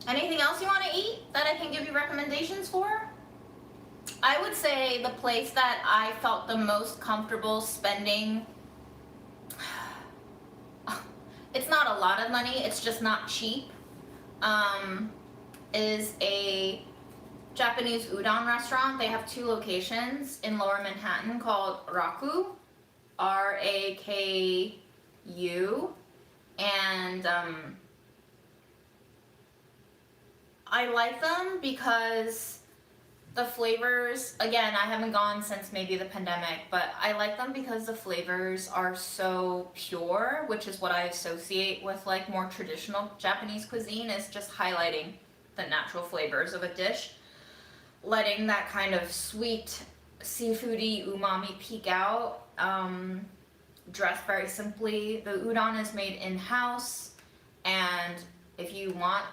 Anything else you want to eat that I can give you recommendations for? I would say the place that I felt the most comfortable spending, it's not a lot of money, it's just not cheap, is a Japanese udon restaurant. They have 2 locations in Lower Manhattan called Raku, R-A-K-U, and I like them because the flavors, again, I haven't gone since maybe the pandemic, but I like them because the flavors are so pure, which is what I associate with like more traditional Japanese cuisine, is just highlighting the natural flavors of a dish, letting that kind of sweet, seafoody umami peek out, dressed very simply. The udon is made in-house, and if you want,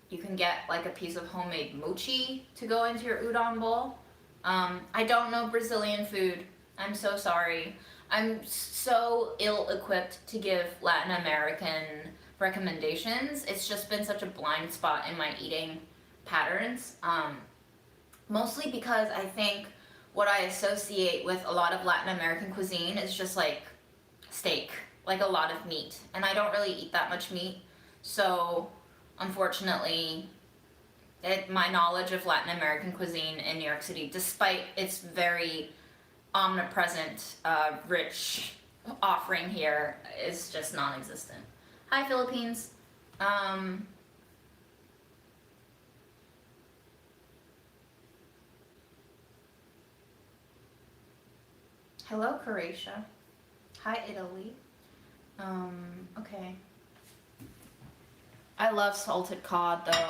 you can get like a piece of homemade mochi to go into your udon bowl. I don't know Brazilian food. I'm so sorry. I'm so ill-equipped to give Latin American recommendations. It's just been such a blind spot in my eating patterns. Mostly because I think what I associate with a lot of Latin American cuisine is just like steak, like a lot of meat. And I don't really eat that much meat. So unfortunately, my knowledge of Latin American cuisine in New York City, despite its very omnipresent, rich offering here, is just non-existent. Hi, Philippines. Hello, Croatia. Hi, Italy. Okay. I love salted cod though.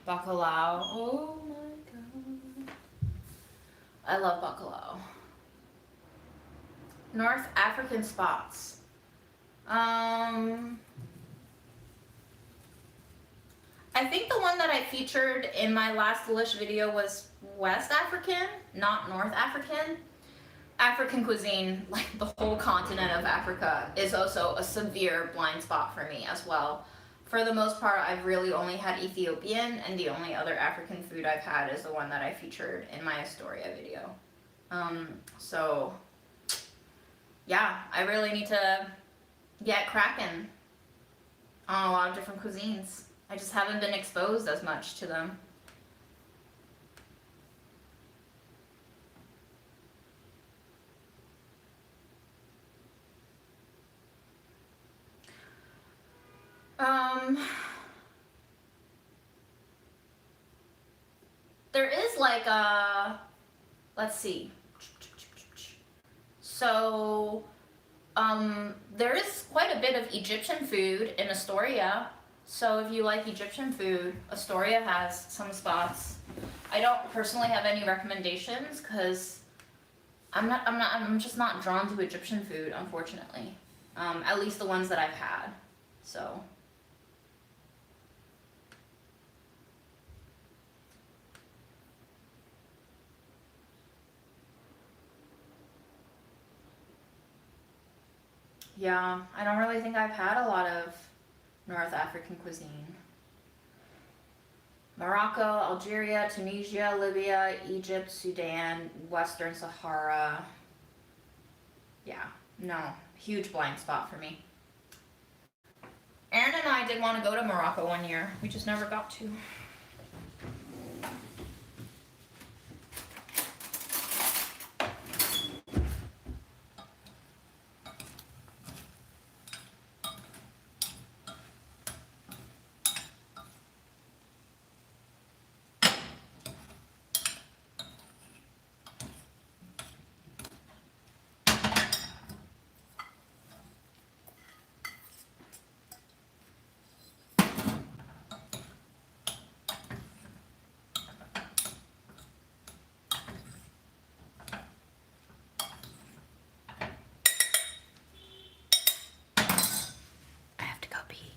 Bacalao. Oh my god. I love bacalao. North African spots. I think the one that I featured in my last Delish video was West African, not North African. African cuisine, like the whole continent of Africa, is also a severe blind spot for me as well. For the most part, I've really only had Ethiopian, and the only other African food I've had is the one that I featured in my Astoria video. So, yeah, I really need to get cracking on a lot of different cuisines. I just haven't been exposed as much to them. There is like a, let's see. So, there is quite a bit of Egyptian food in Astoria. So if you like Egyptian food, Astoria has some spots. I don't personally have any recommendations because I'm just not drawn to Egyptian food, unfortunately. At least the ones that I've had. So. Yeah, I don't really think I've had a lot of North African cuisine. Morocco, Algeria, Tunisia, Libya, Egypt, Sudan, Western Sahara. Yeah, no, huge blind spot for me. Aaron and I did want to go to Morocco one year. We just never got to. I have to go pee.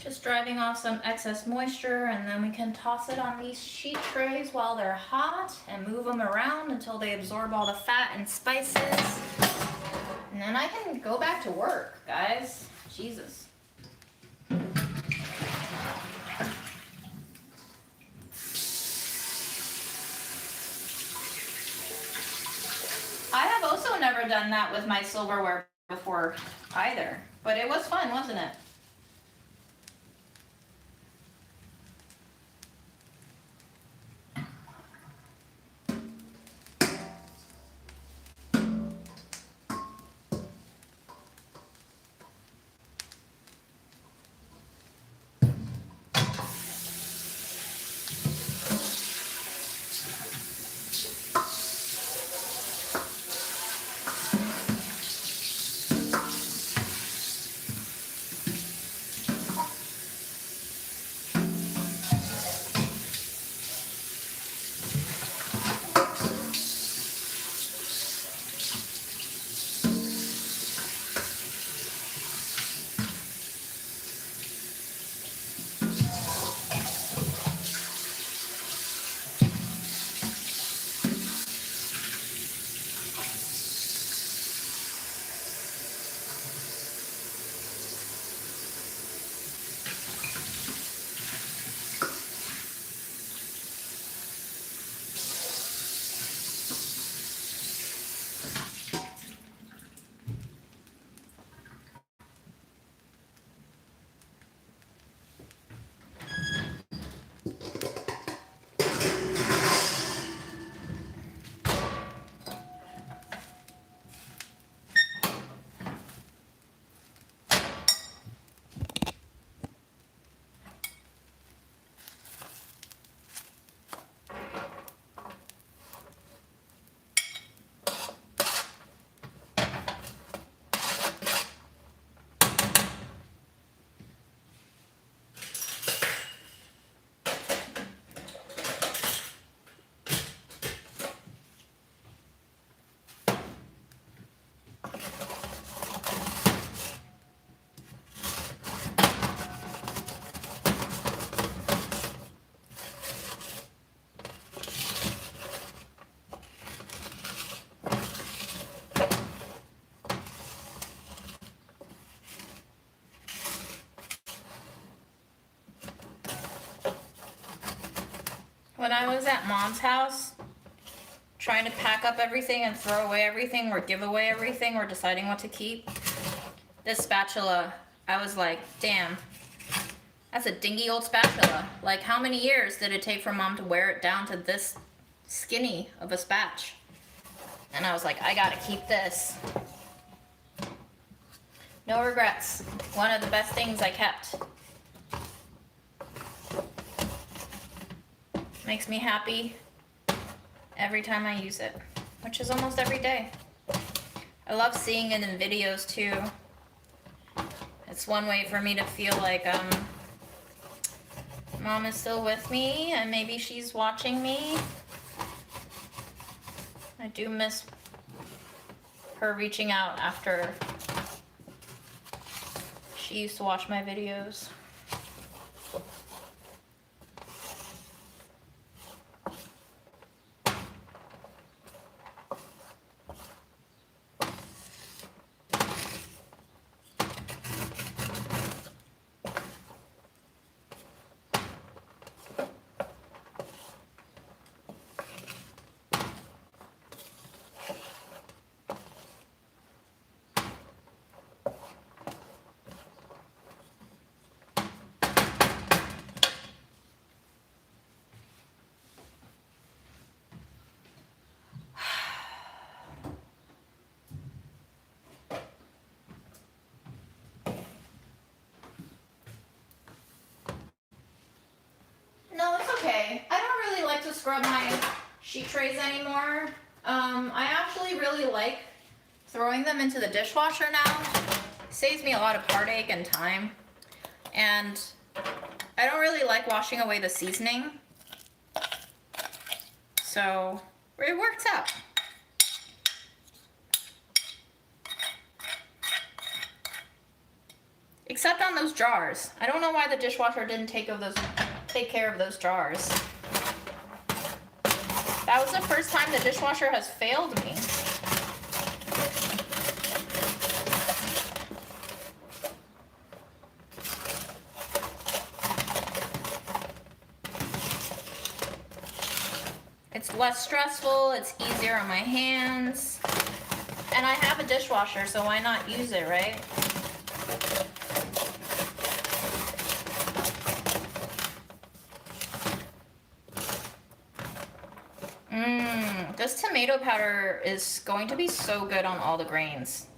Just driving off some excess moisture, and then we can toss it on these sheet trays while they're hot and move them around until they absorb all the fat and spices. And then I can go back to work, guys. Jesus. I have also never done that with my silverware before either, but it was fun, wasn't it? when I was at Mom's house, trying to pack up everything and throw away everything or give away everything or deciding what to keep, this spatula, I was like, damn, that's a dingy old spatula. Like, how many years did it take for Mom to wear it down to this skinny of a spatch? And I was like, I gotta keep this. No regrets. One of the best things I kept. Makes me happy every time I use it, which is almost every day. I love seeing it in videos too. It's one way for me to feel like Mom is still with me and maybe she's watching me. I do miss her reaching out after she used to watch my videos. No, it's okay. I don't really like to scrub my sheet trays anymore. I actually really like throwing them into the dishwasher now. Saves me a lot of heartache and time. And I don't really like washing away the seasoning. So it works out. Except on those jars. I don't know why the dishwasher didn't take care of those jars. That was the first time the dishwasher has failed me. It's less stressful, it's easier on my hands. And I have a dishwasher, so why not use it, right? This tomato powder is going to be so good on all the grains.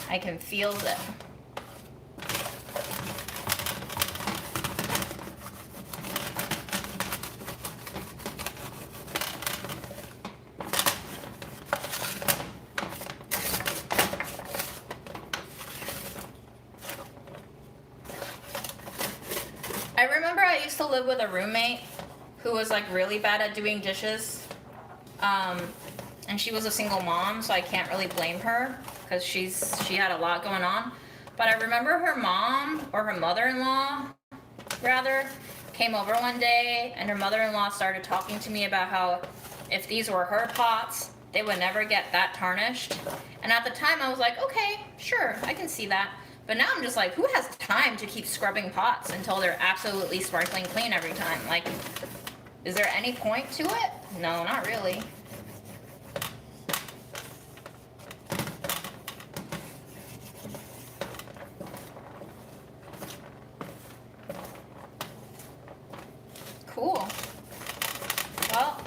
I can feel it. I remember I used to live with a roommate who was like really bad at doing dishes. And she was a single mom, so I can't really blame her because she had a lot going on. But I remember her mom, or her mother-in-law rather, came over one day and her mother-in-law started talking to me about how if these were her pots, they would never get that tarnished. And at the time I was like, okay, sure, I can see that. But now I'm just like, who has time to keep scrubbing pots until they're absolutely sparkling clean every time? Like, is there any point to it? No, not really. Cool. Well,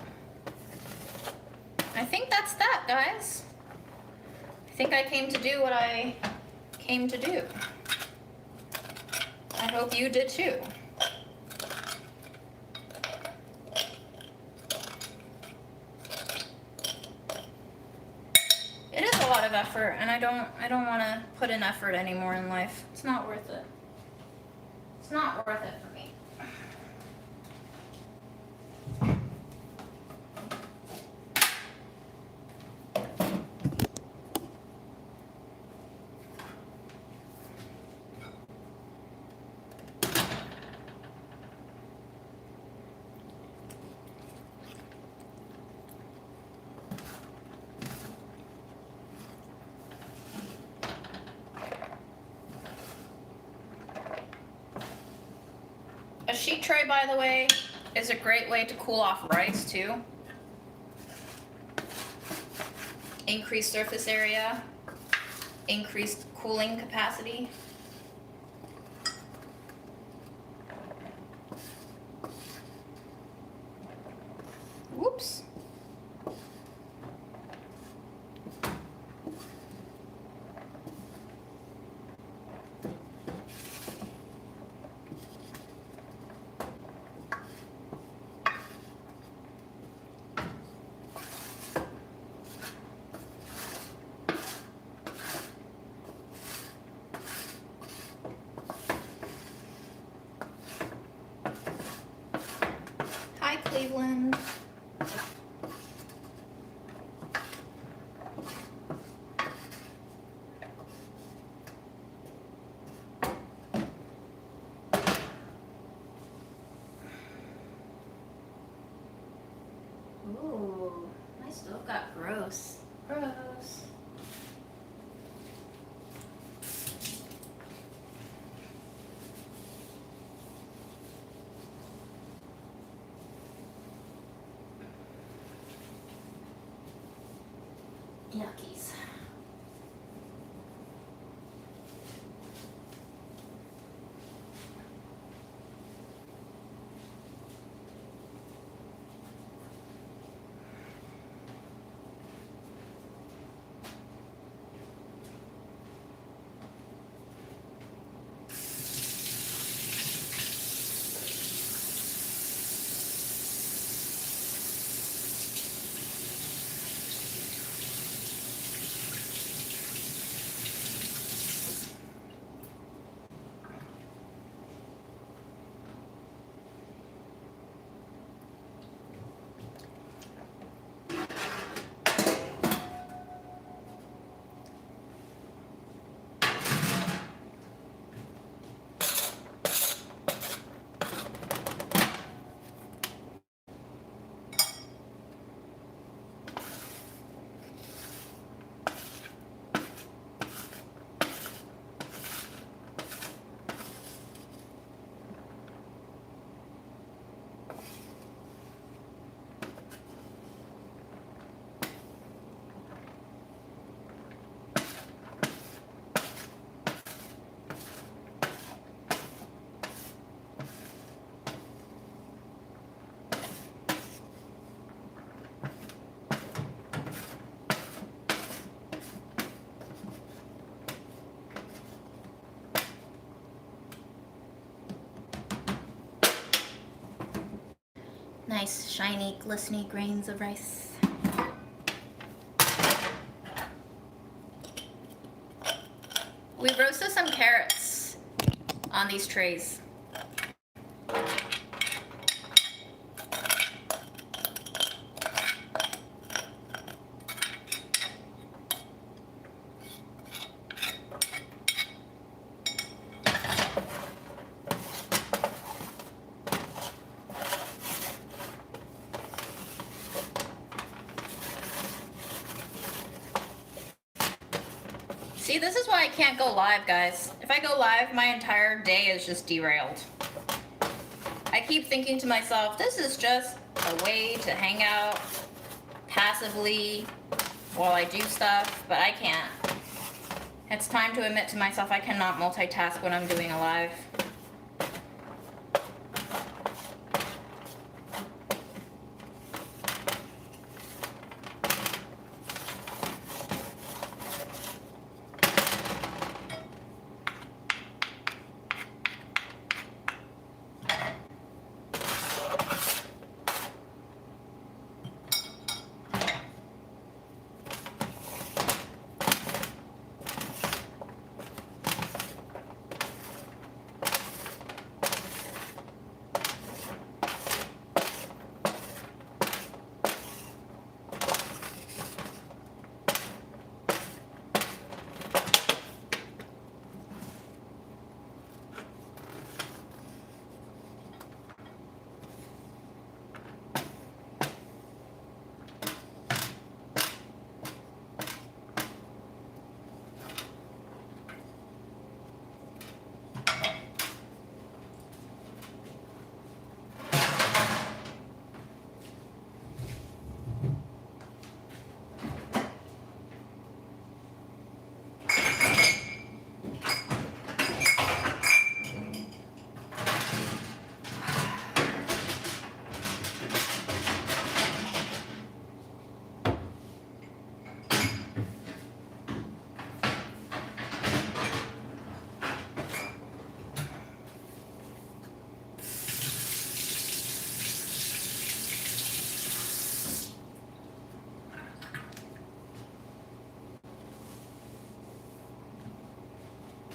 I think that's that, guys. I think I came to do what I came to do. I hope you did too. It is a lot of effort, and I don't want to put in effort anymore in life. It's not worth it. It's not worth it for me. A sheet tray, by the way, is a great way to cool off rice too. Increased surface area, increased cooling capacity. Whoops. Hi, Cleveland. Ooh, my stove got gross. Gross. Yuckies. Nice, shiny, glistening grains of rice. We roasted some carrots on these trays. See, this is why I can't go live, guys. If I go live, my entire day is just derailed. I keep thinking to myself, this is just a way to hang out passively while I do stuff, but I can't. It's time to admit to myself I cannot multitask when I'm doing a live.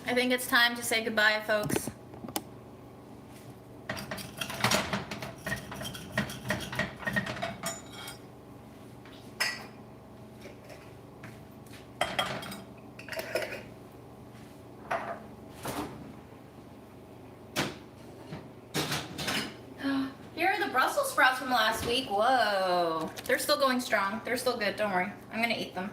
I think it's time to say goodbye, folks. Here are the Brussels sprouts from last week. Whoa. They're still going strong. They're still good. Don't worry. I'm going to eat them.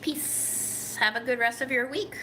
Peace. Have a good rest of your week.